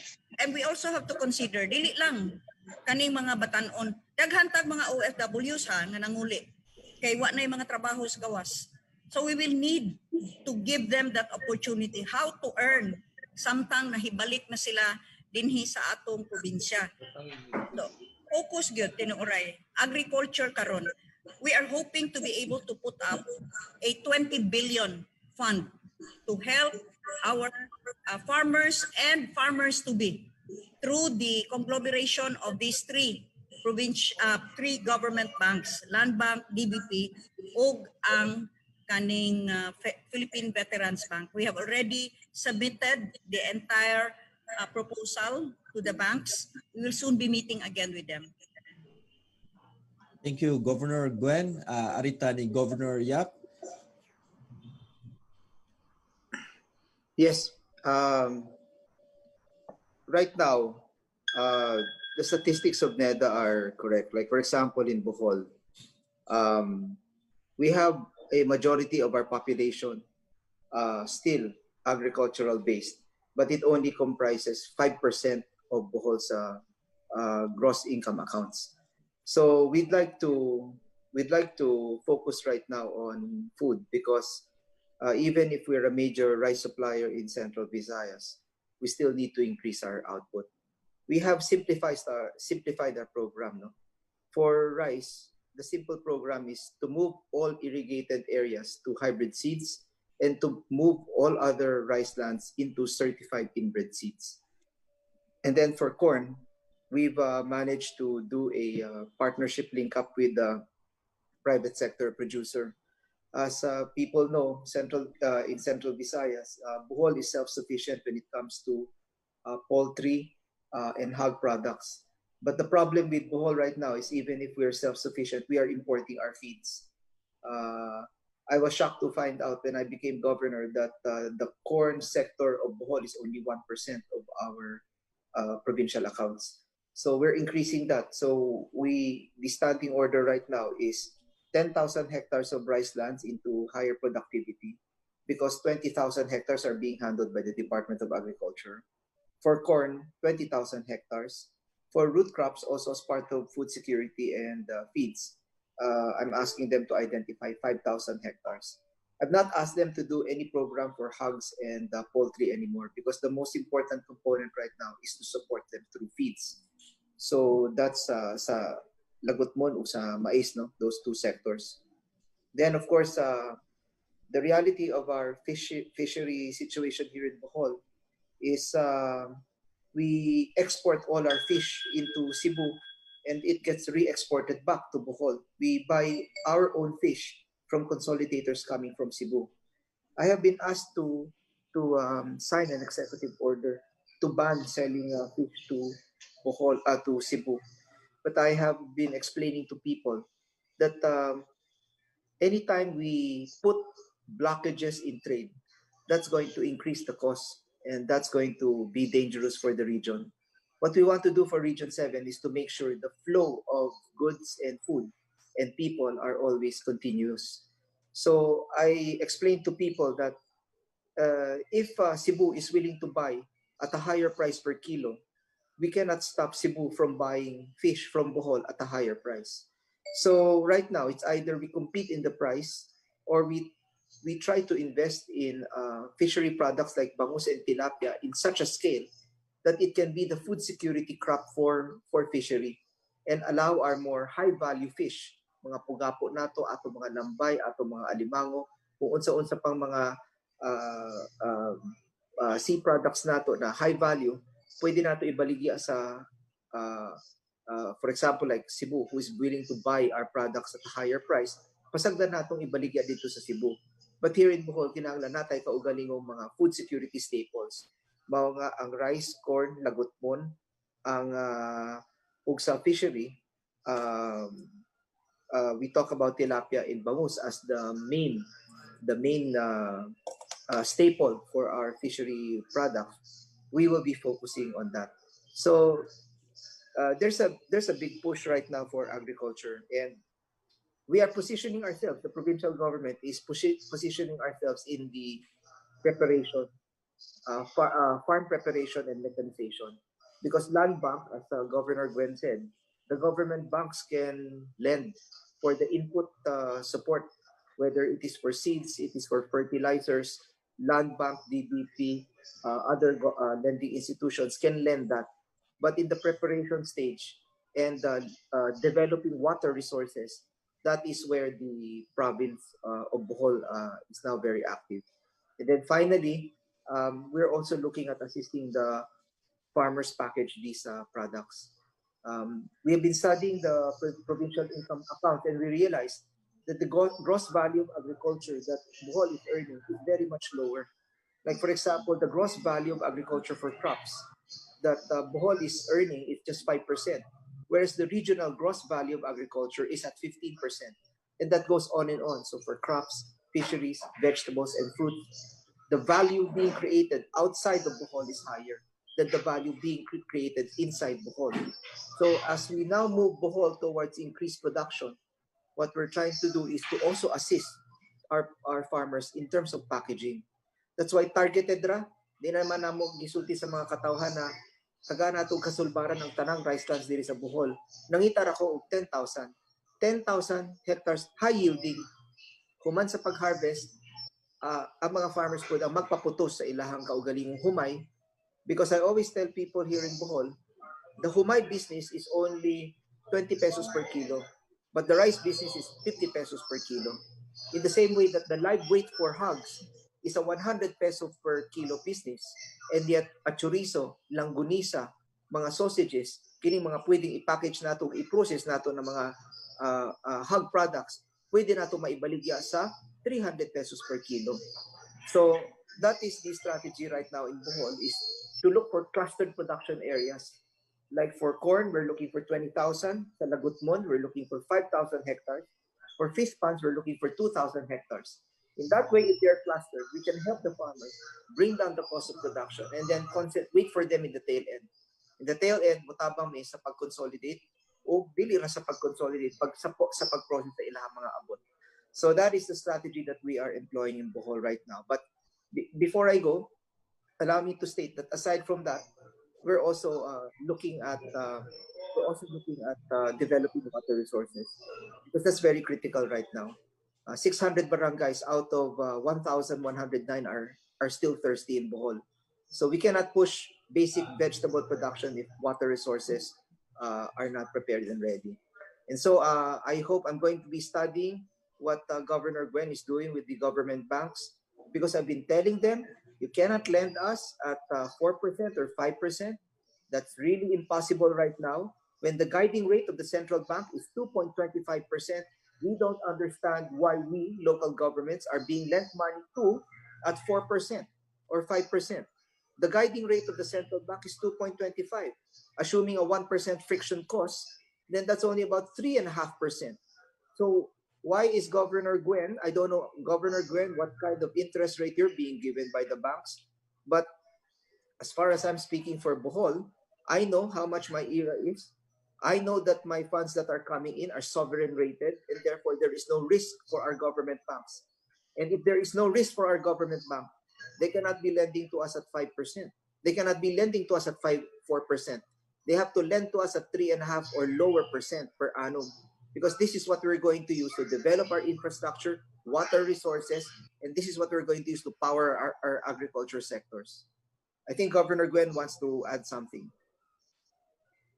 S3: also have to consider dili lang kaning mga batanon, daghan tag mga OFWs nga nanguli kay wa nay mga trabaho sa gawas. So we will need to give them that opportunity how to earn samtang nahibalik na sila dinhi sa atong probinsya. So focus gyud tinuoray agriculture karon. We are hoping to be able to put up a 20 billion fund to help our farmers and farmers to be through the conglomeration of these three government banks, Land Bank, DBP, ug ang kaning Philippine Veterans Bank. We have already submitted the entire proposal to the banks. We will soon be meeting again with them.
S1: Thank you, Governor Gwen. Arita ni Governor Yap.
S6: Yes. Right now, the statistics of NEDA are correct. Like, for example, in Bohol, we have a majority of our population still agricultural based, but it only comprises 5% of Bohol's gross income accounts. So we'd like to focus right now on food because even if we're a major rice supplier in Central Visayas, we still need to increase our output. We have simplified our program. No? For rice, the simple program is to move all irrigated areas to hybrid seeds and to move all other rice lands into certified inbred seeds. And then for corn, we've managed to do a partnership link up with the private sector producer. As people know, in Central Visayas, Bohol is self-sufficient when it comes to poultry and hog products. But the problem with Bohol right now is even if we're self-sufficient, we are importing our feeds. I was shocked to find out when I became governor that the corn sector of Bohol is only 1% of our provincial accounts. So we're increasing that. So the standing order right now is 10,000 hectares of rice lands into higher productivity because 20,000 hectares are being handled by the Department of Agriculture. For corn, 20,000 hectares. For root crops, also as part of food security and feeds, I'm asking them to identify 5,000 hectares. I've not asked them to do any program for hogs and poultry anymore because the most important component right now is to support them through feeds. So that's sa lagutmon o sa mais, no? Those two sectors. Then of course, the reality of our fishery situation here in Bohol is we export all our fish into Cebu and it gets re-exported back to Bohol. We buy our own fish from consolidators coming from Cebu. I have been asked to sign an executive order to ban selling fish to Bohol, to Cebu. But I have been explaining to people that anytime we put blockages in trade, that's going to increase the cost and that's going to be dangerous for the region. What we want to do for Region 7 is to make sure the flow of goods and food and people are always continuous. So I explained to people that if Cebu is willing to buy at a higher price per kilo, we cannot stop Cebu from buying fish from Bohol at a higher price. So right now, it's either we compete in the price or we try to invest in fishery products like bangus and tilapia in such a scale that it can be the food security crop for fishery and allow our more high-value fish, mga pugapo nato, ato mga lambay, ato mga alimango, kung unsa-unsa pang mga sea products nato na high value, pwede nato ibaligya sa for example like Cebu who is willing to buy our products at a higher price, pasagdan natong ibaligya dito sa Cebu. But here in Bohol, kinahanglan natay kaugalingong mga food security staples. Mao nga ang rice, corn, lagutmon, ang ug sa fishery, we talk about tilapia and bangus as the main staple for our fishery products. We will be focusing on that. So there's a big push right now for agriculture, and we are positioning ourselves. The provincial government is positioning ourselves in the preparation, farm preparation and mechanization. Because land bank, as Governor Gwen said, the government banks can lend for the input support, whether it is for seeds, it is for fertilizers. Land bank, DBP, other lending institutions can lend that. But in the preparation stage and developing water resources, that is where the province of Bohol is now very active. And then finally, we're also looking at assisting the farmers package these products. We have been studying the provincial income account, and we realized that the gross value of agriculture that Bohol is earning is very much lower. Like for example, the gross value of agriculture for crops that Bohol is earning is just 5%, whereas the regional gross value of agriculture is at 15%. And that goes on and on. So for crops, fisheries, vegetables, and fruits, the value being created outside of Bohol is higher than the value being created inside Bohol. So as we now move Bohol towards increased production, what we're trying to do is to also assist our farmers in terms of packaging. That's why targeted ra, di naman namo gisulti sa mga katawhan na taga nato kasulbaran ng tanang rice lands diri sa Bohol. Nangita ra ko og 10,000 hectares high yielding. Human sa pag-harvest, ang mga farmers po ang magpaputos sa ilahang kaugalingong humay, because I always tell people here in Bohol, the humay business is only 20 pesos per kilo, but the rice business is 50 pesos per kilo. In the same way that the live weight for hogs is a 100 peso per kilo business, and yet a chorizo, langgunisa, mga sausages, kining mga pwedeng i-package nato, i-process nato ng mga hog products, pwede nato maibaligya sa 300 pesos per kilo. So that is the strategy right now in Bohol, is to look for clustered production areas. Like for corn, we're looking for 20,000. Sa Lagutmon, we're looking for 5,000 hectares. For fish ponds, we're looking for 2,000 hectares. In that way, if they're clustered, we can help the farmers bring down the cost of production and then wait for them in the tail end. In the tail end, mutabang may sa pag-consolidate,
S7: o dili ra sa pag-consolidate sa pag-process sa ilang mga abot. So that is the strategy that we are employing in Bohol right now. But before I go, allow me to state that aside from that, we're also looking at developing water resources, because that's very critical right now. 600 barangays out of 1,109 are still thirsty in Bohol. So we cannot push basic vegetable production if water resources are not prepared and ready. And so I hope I'm going to be studying what Governor Gwen is doing with the government banks, because I've been telling them, you cannot lend us at 4% or 5%. That's really impossible right now. When the guiding rate of the central bank is 2.25%, we don't understand why we, local governments, are being lent money to at 4% or 5%. The guiding rate of the central bank is 2.25. Assuming a 1% friction cost, then that's only about 3.5%. So why is Governor Gwen, I don't know, Governor Gwen, what kind of interest rate you're being given by the banks, but as far as I'm speaking for Bohol, I know how much my ERA is. I know that my funds that are coming in are sovereign rated, and therefore there is no risk for our government banks. And if there is no risk for our government bank, they cannot be lending to us at 5%. They cannot be lending to us at 4%. They have to lend to us at 3.5% or lower percent per annum, because this is what we're going to use to develop our infrastructure, water resources, and this is what we're going to use to power our agriculture sectors. I think Governor Gwen wants to add something.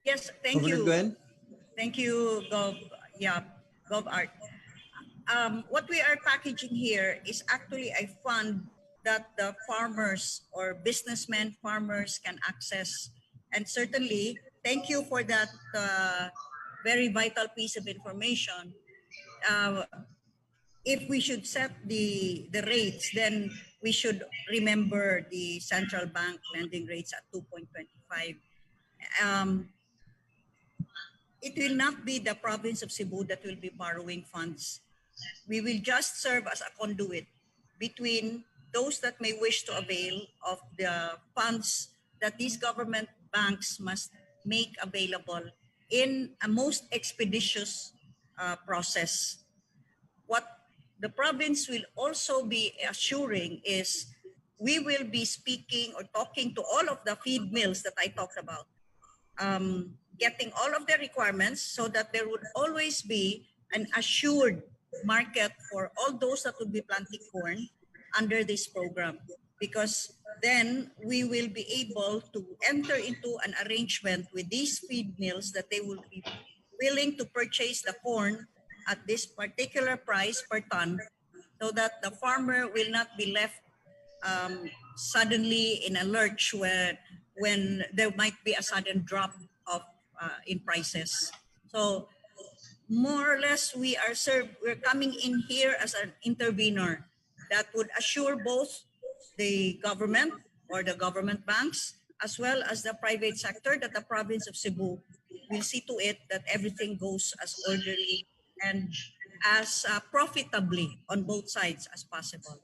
S3: Yes, thank
S1: Governor
S3: you.
S1: Gwen?
S3: Thank you, Gov Art. What we are packaging here is actually a fund that the farmers or businessmen, farmers can access. And certainly, thank you for that very vital piece of information. If we should set the rates, then we should remember the central bank lending rates at 2.25. It will not be the province of Cebu that will be borrowing funds. We will just serve as a conduit between those that may wish to avail of the funds that these government banks must make available in a most expeditious process. What the province will also be assuring is we will be speaking or talking to all of the feed mills that I talked about, getting all of their requirements so that there would always be an assured market for all those that would be planting corn under this program, because then we will be able to enter into an arrangement with these feed mills that they will be willing to purchase the corn at this particular price per ton, so that the farmer will not be left suddenly in a lurch when there might be a sudden drop of in prices. So more or less we're coming in here as an intervener that would assure both the government or the government banks as well as the private sector that the province of Cebu will see to it that everything goes as orderly and as profitably on both sides as possible.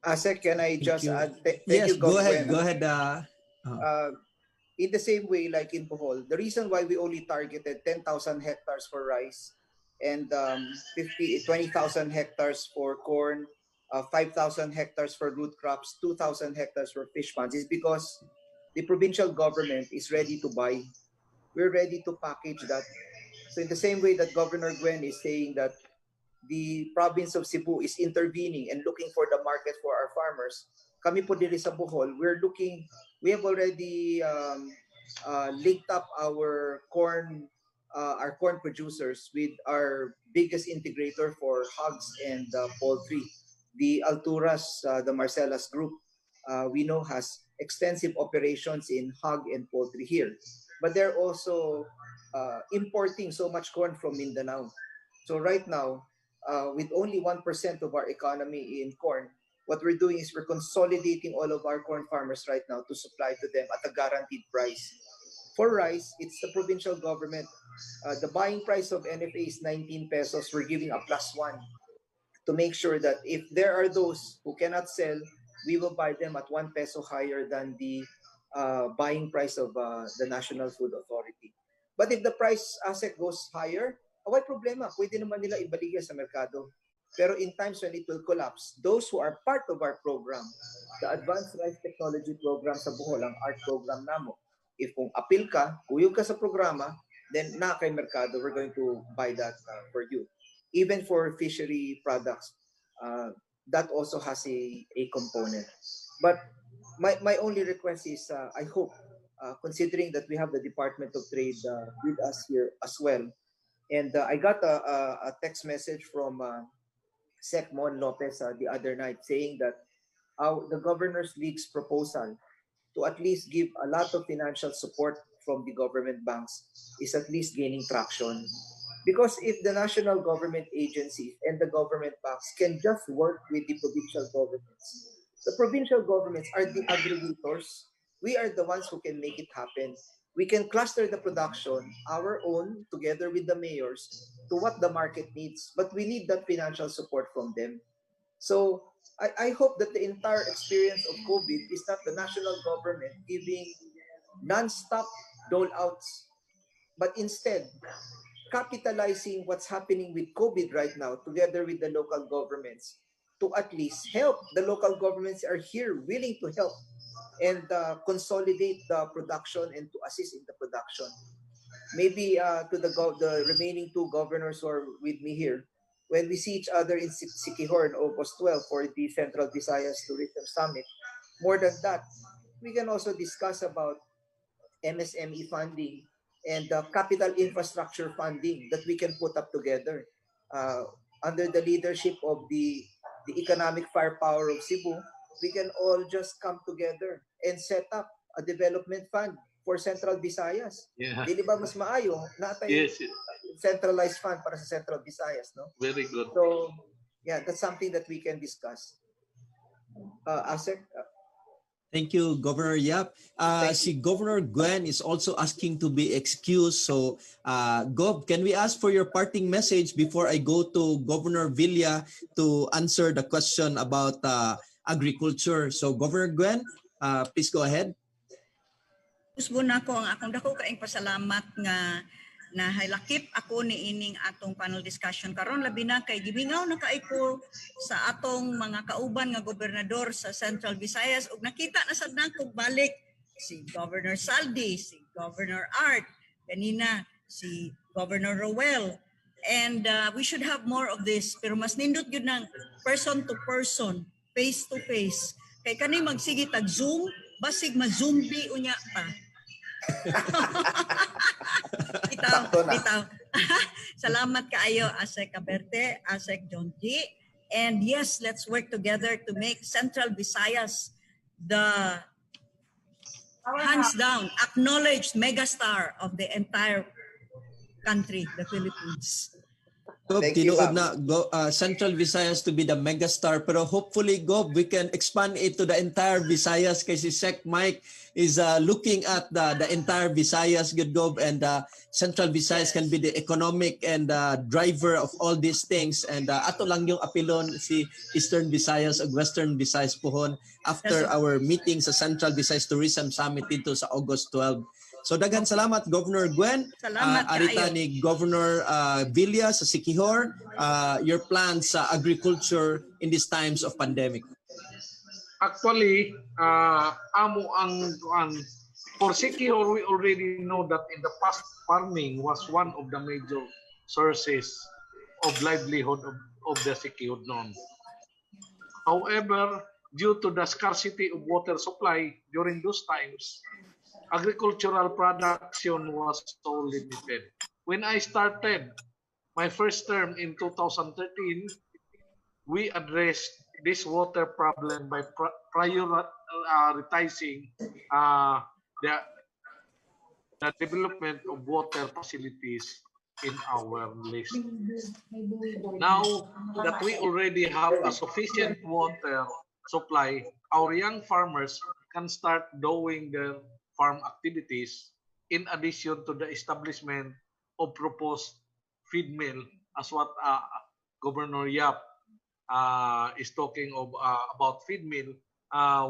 S7: Asek, can I just add? Thank
S1: Yes,
S7: you,
S1: go ahead.
S7: Gwen.
S1: Go ahead.
S7: In the same way, like in Bohol, the reason why we only targeted 10,000 hectares for rice and 20,000 hectares for corn, 5,000 hectares for root crops, 2,000 hectares for fish ponds is because the provincial government is ready to buy. We're ready to package that. So in the same way that Governor Gwen is saying that the province of Cebu is intervening and looking for the market for our farmers, kami po dito sa Bohol, we have already linked up our corn producers with our biggest integrator for hogs and poultry, the Alturas, the Marcelas Group. We know has extensive operations in hog and poultry here, but they're also importing so much corn from Mindanao. So right now, with only 1% of our economy in corn, what we're doing is we're consolidating all of our corn farmers right now to supply to them at a guaranteed price. For rice, it's the provincial government. The buying price of NFA is 19 pesos. We're giving a +1 to make sure that if there are those who cannot sell, we will buy them at 1 peso higher than the buying price of the National Food Authority. But if the price asset goes higher, why problema? Pwede naman nila ibaligya sa merkado. Pero in times when it will collapse, those who are part of our program, the Advanced Rice Technology Program sa Bohol, ang ART program namo, if kung appeal ka, kuyog ka sa programa, then na kay merkado, we're going to buy that for you. Even for fishery products, that also has a component. But my only request is, I hope, considering that we have the Department of Trade with us here as well, and I got a text message from Sec Mon Lopez the other night saying that the Governor's League's proposal to at least give a lot of financial support from the government banks is at least gaining traction. Because if the national government agencies and the government banks can just work with the provincial governments, the provincial governments are the aggregators. We are the ones who can make it happen. We can cluster the production, our own, together with the mayors, to what the market needs. But we need that financial support from them. So I hope that the entire experience of COVID is not the national government giving non-stop dole-outs, but instead capitalizing what's happening with COVID right now together with the local governments to at least help. The local governments are here willing to help and consolidate the production and to assist in the production. Maybe to the remaining two governors who are with me here, when we see each other in Siquijor on August 12 for the Central Visayas Tourism Summit, more than that, we can also discuss about MSME funding and capital infrastructure funding that we can put up together under the leadership of the economic firepower of Cebu. We can all just come together and set up a development fund for Central Visayas.
S5: Yeah.
S7: Di ba mas maayo na tayo centralized fund para sa Central Visayas, no?
S5: Very good.
S7: So, yeah, that's something that we can discuss. Asek?
S1: Thank you, Governor Yap. Si Governor Gwen is also asking to be excused. So, Gov, can we ask for your parting message before I go to Governor Villa to answer the question about agriculture? So, Governor Gwen, please go ahead.
S3: Usbo na ko ang akong dako kaing pasalamat nga nahalakip ako ni ining atong panel discussion karon labi na kay gibingaw na kay ko sa atong mga kauban nga gobernador sa Central Visayas ug nakita na sad nako balik si Governor Saldi, si Governor Art, kanina si Governor Roel, and we should have more of this pero mas nindot gyud ng person to person, face to face. Kay kani magsige tag Zoom basig ma-zombie unya pa. Bitaw. Salamat kaayo Asek Aberte, Asek John G. And yes, let's work together to make Central Visayas the hands down acknowledged megastar of the entire country, the Philippines.
S1: Gob, tinuod na Central Visayas to be the megastar, pero hopefully, Gob, we can expand it to the entire Visayas kasi Sec Mike is looking at the entire Visayas, good Gob, and Central Visayas can be the economic and driver of all these things. And ato lang yung apilon si Eastern Visayas ug Western Visayas pohon after our meeting sa Central Visayas Tourism Summit dito sa August 12. So daghan salamat Governor Gwen.
S3: Salamat
S1: arita ni Governor Villa sa Siquijor, your plans sa agriculture in these times of pandemic.
S5: Actually, amo ang for Siquijor, we already know that in the past farming was one of the major sources of livelihood of the Siquijor noon. However, due to the scarcity of water supply during those times, agricultural production was so limited. When I started my first term in 2013, we addressed this water problem by prioritizing the development of water facilities in our list. Now that we already have a sufficient water supply, our young farmers can start doing their farm activities in addition to the establishment of proposed feed mill, as what Governor Yap is talking of, about feed mill.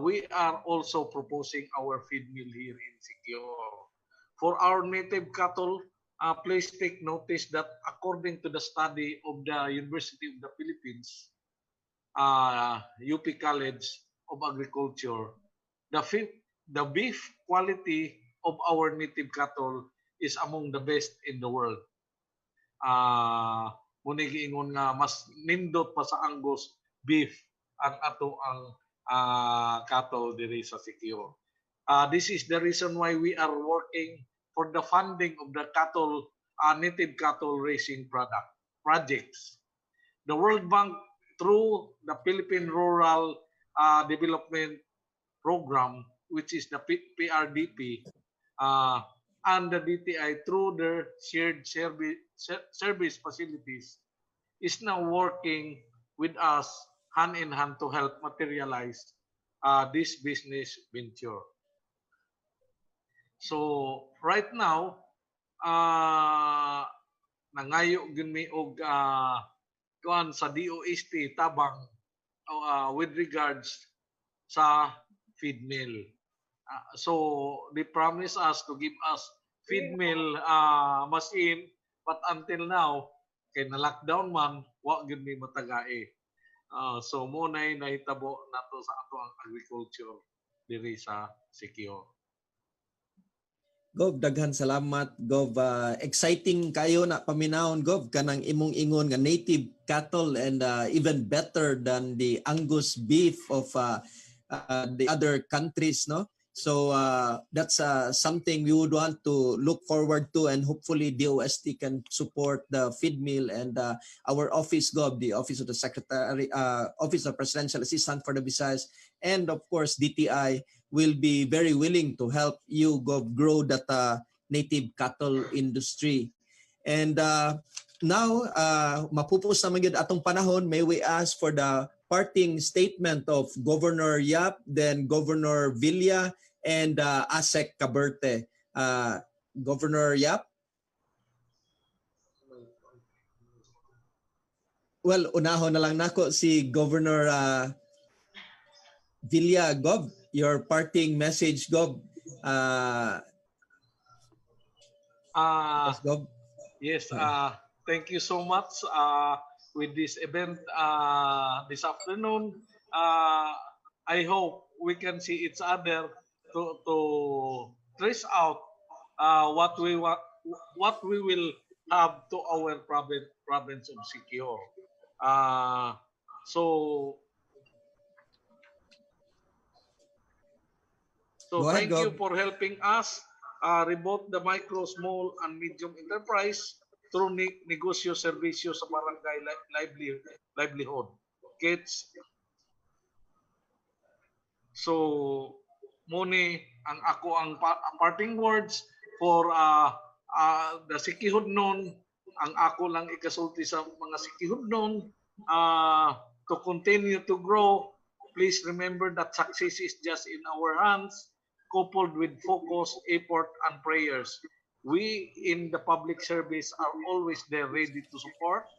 S5: We are also proposing our feed mill here in Siquijor. For our native cattle, please take notice that according to the study of the University of the Philippines, UP College of Agriculture, the beef quality of our native cattle is among the best in the world. Muna giingon nga mas nindot pa sa Angus beef ang ato ang cattle diri sa Siquijor. This is the reason why we are working for the funding of the cattle native cattle raising projects. The World Bank through the Philippine Rural Development Program, which is the PRDP, and the DTI through their shared service facilities is now working with us hand in hand to help materialize this business venture. So right now, nangayo gyud mi og kuan sa DOST tabang with regards sa feed mill. So they promise us to give us feed mill machine, but until now kay na lockdown man wa gyud mi matagae. So mo nay nahitabo nato sa ato ang agriculture diri sa Siquijor.
S1: Gov, daghan salamat. Gov, exciting kayo na paminahon, Gov, kanang imong ingon nga native cattle and even better than the Angus beef of the other countries, no? So that's something we would want to look forward to, and hopefully DOST can support the feed mill and our office, Gov, the Office of the Secretary, Office of Presidential Assistant for the Visayas, and of course DTI will be very willing to help you, Gov, grow that native cattle industry. And now, mapupus naman yun atong panahon, may we ask for the parting statement of Governor Yap, then Governor Villa, and ASEC Caberte. Governor Yap? Well, unahon na lang nako si Governor Villa. Gov, your parting message, Gov.
S5: Yes,
S1: Gov.
S5: Yes, thank you so much with this event this afternoon. I hope we can see each other to trace out what we will have to our province of Siquijor. So
S1: ahead,
S5: thank you
S1: Gov.
S5: for helping us reboot the micro, small, and medium enterprise through negosyo serbisyo sa barangay livelihood kits. So muni ang ako ang parting words for the Siquijornon, ang ako lang ikasulti sa mga Siquijornon to continue to grow. Please remember that success is just in our hands, coupled with focus, effort, and prayers. We in the public service are always there ready to support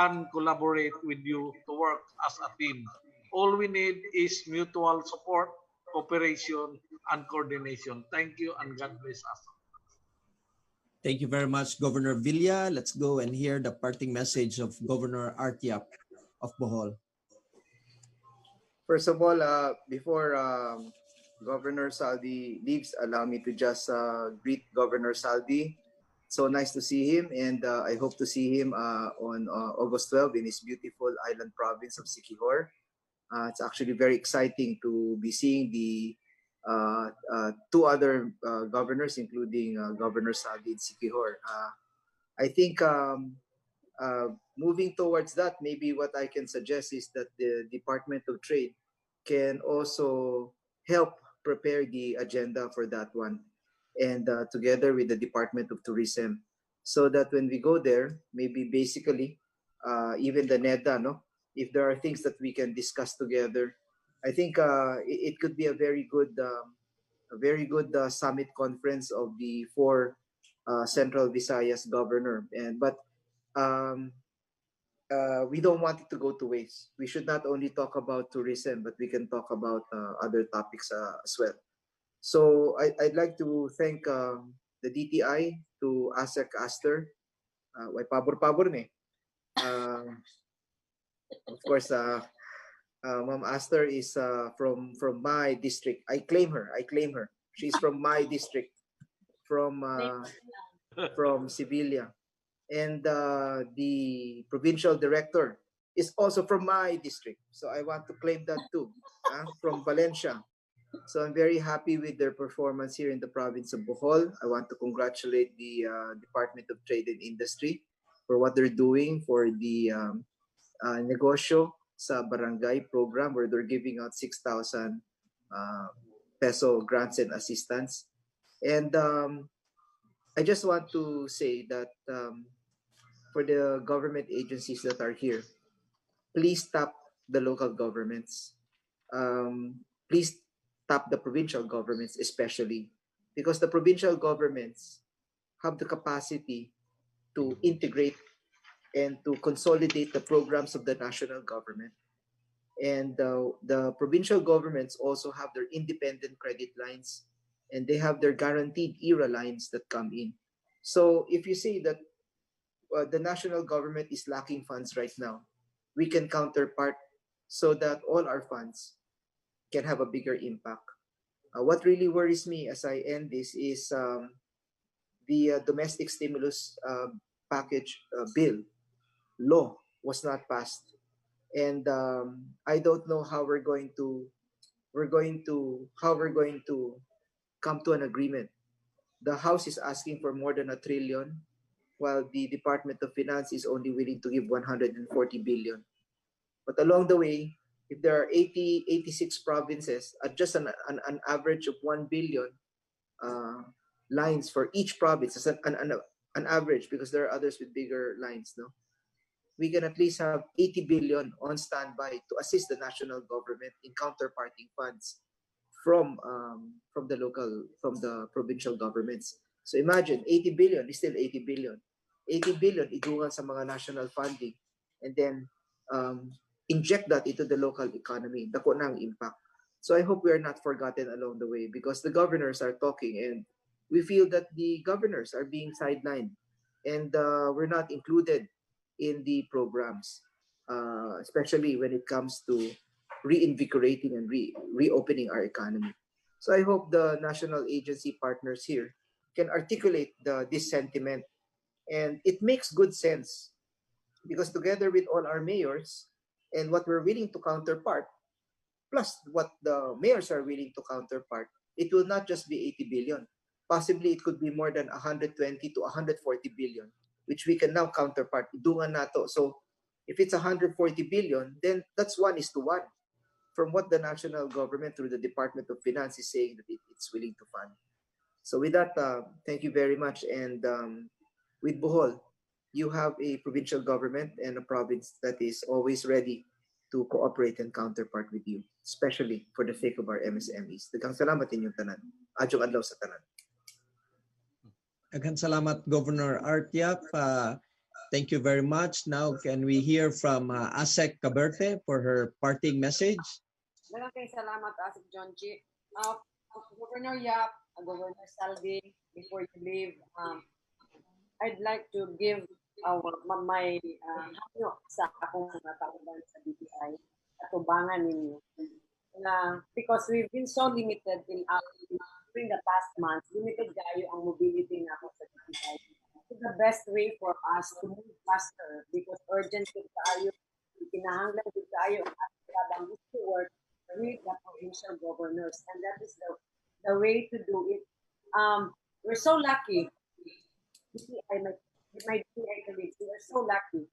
S5: and collaborate with you to work as a team. All we need is mutual support, cooperation, and coordination. Thank you, and God bless us.
S1: Thank you very much, Governor Villa. Let's go and hear the parting message of Governor Artia of Bohol.
S7: First of all, before Governor Saldi leaves, allow me to just greet Governor Saldi. So nice to see him, and I hope to see him on August 12 in his beautiful island province of Siquijor. It's actually very exciting to be seeing the two other governors, including Governor Saldi in Siquijor. I think moving towards that, maybe what I can suggest is that the Department of Trade can also help prepare the agenda for that one, and together with the Department of Tourism, so that when we go there, maybe basically even the NEDA, no, if there are things that we can discuss together, I think it could be a very good summit conference of the four Central Visayas governor. But we don't want it to go to waste. We should not only talk about tourism, but we can talk about other topics as well. So I'd like to thank the DTI, to ASEC Aster. Way pabor-pabor ni. Of course, Ma'am Aster is from my district. I claim her. She's from my district, from Sevilla. And the provincial director is also from my district. So I want to claim that too, from Valencia. So I'm very happy with their performance here in the province of Bohol. I want to congratulate the Department of Trade and Industry for what they're doing for the negosyo sa barangay program, where they're giving out 6,000 peso grants and assistance. And I just want to say that for the government agencies that are here, please tap the local governments. Please tap the provincial governments especially, because the provincial governments have the capacity to integrate and to consolidate the programs of the national government. And the provincial governments also have their independent credit lines, and they have their guaranteed ERA lines that come in. So if you say that the national government is lacking funds right now, we can counterpart so that all our funds can have a bigger impact. What really worries me as I end this is the domestic stimulus package bill law was not passed, and I don't know how we're going to come to an agreement. The House is asking for more than 1 trillion, while the Department of Finance is only willing to give 140 billion. But along the way, if there are 86 provinces at just an average of 1 billion lines for each province, as an average, because there are others with bigger lines, no? We can at least have 80 billion on standby to assist the national government in counterparting funds from the provincial governments. So imagine 80 billion is still 80 billion. 80 billion idungan sa mga national funding, and then inject that into the local economy. Dako na ang impact. So I hope we are not forgotten along the way, because the governors are talking and we feel that the governors are being sidelined, and we're not included in the programs, especially when it comes to reinvigorating and reopening our economy. So I hope the national agency partners here can articulate this sentiment, and it makes good sense, because together with all our mayors and what we're willing to counterpart, plus what the mayors are willing to counterpart, it will not just be 80 billion. Possibly it could be more than 120 to 140 billion, which we can now counterpart. Idungan nato. So if it's 140 billion, then that's 1:1 from what the national government through the Department of Finance is saying that it's willing to fund. So with that, thank you very much. And with Bohol, you have a provincial government and a province that is always ready to cooperate and counterpart with you, especially for the sake of our MSMEs. Daghang salamat inyong tanan. Adjong adlaw sa tanan.
S1: Daghang salamat, Governor Artia. Thank you very much. Now, can we hear from ASEC Caberte for her parting message?
S2: Daghang salamat, ASEC John G. Governor Yap, Governor Salvi, before you leave, I'd like to give my hanyo sa akong mga kauban sa DTI at tubangan ninyo. Because we've been so limited during the past months, limited kayo ang mobility na ako sa DTI. It's the best way for us to move faster, because urgent kayo, kinahanglan kayo ang ating to work with the provincial governors, and that is the way to do it. We're so lucky. My DTI colleagues, we are so lucky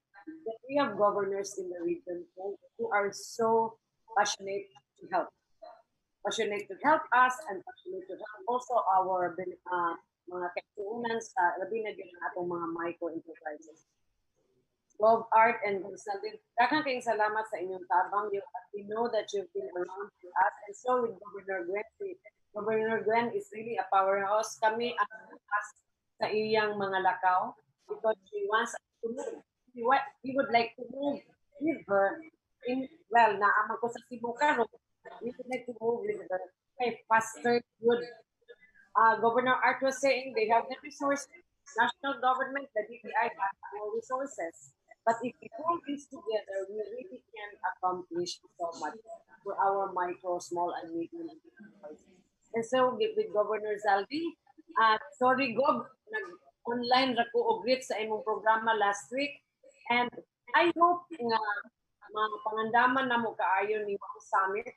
S2: that we have governors in the region who are so passionate to help us, and passionate to help also our mga kaisuunan sa labi na ng atong mga micro enterprises. Gov Art and Consulting, daghang kayong salamat sa inyong tabang. We know that you've been around for us, and so with Governor Gwen. Governor Gwen is really a powerhouse. Kami ang sa iyang mga lakaw, because she wants to move. We would like to move with her naaman ko sa Cebu karon. We would like to move with her. Okay, faster, good Governor Art was saying they have the resources, national government, the DTI has more resources. But if we pull this together, we really can accomplish so much for our micro, small, and medium enterprises. And so with Governor Zaldi, sorry Gob, nag-online ra ko og greet sa imong programa last week. And I hope nga mga pangandaman na mo kaayo ni mga summit.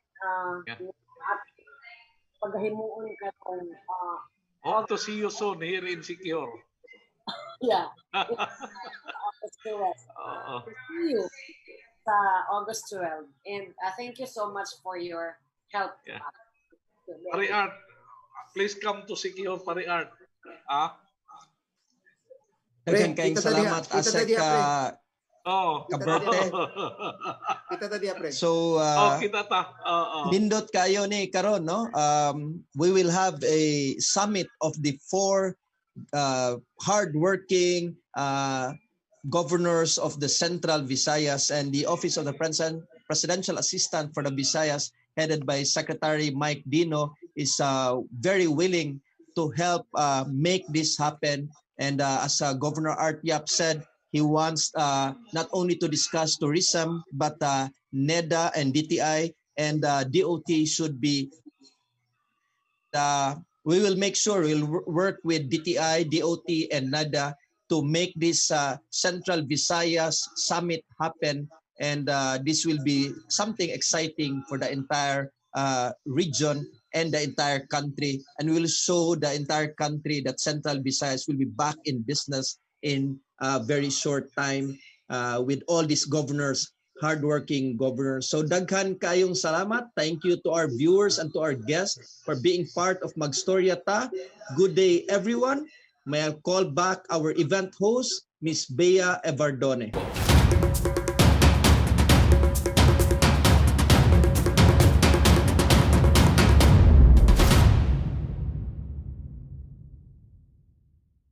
S2: Paghimuon ka kung
S5: Hope to see you soon here in Secure.
S2: yeah. August 12. See you sa August 12. And thank you so much for your help.
S5: Yeah. Pari Art, please come to Secure, Pari Art.
S1: Daghang kayong salamat Asek Kaberte.
S7: Kita tadi pre.
S1: So
S5: kita ta.
S1: nindot kayo ni karon no. We will have a summit of the 4 hardworking governors of the Central Visayas, and the Office of the Presidential Assistant for the Visayas, headed by Secretary Mike Dino, is very willing to help make this happen. And as Governor Artia said, he wants not only to discuss tourism, but NEDA and DTI and DOT should be. We will make sure we'll work with DTI, DOT, and NEDA to make this Central Visayas Summit happen. And this will be something exciting for the entire region and the entire country. And we'll show the entire country that Central Visayas will be back in business in a very short time with all these governors, hardworking governors. So daghan kayong salamat. Thank you to our viewers and to our guests for being part of Magstorya Ta. Good day, everyone. May I call back our event host, Miss Bea Evardone.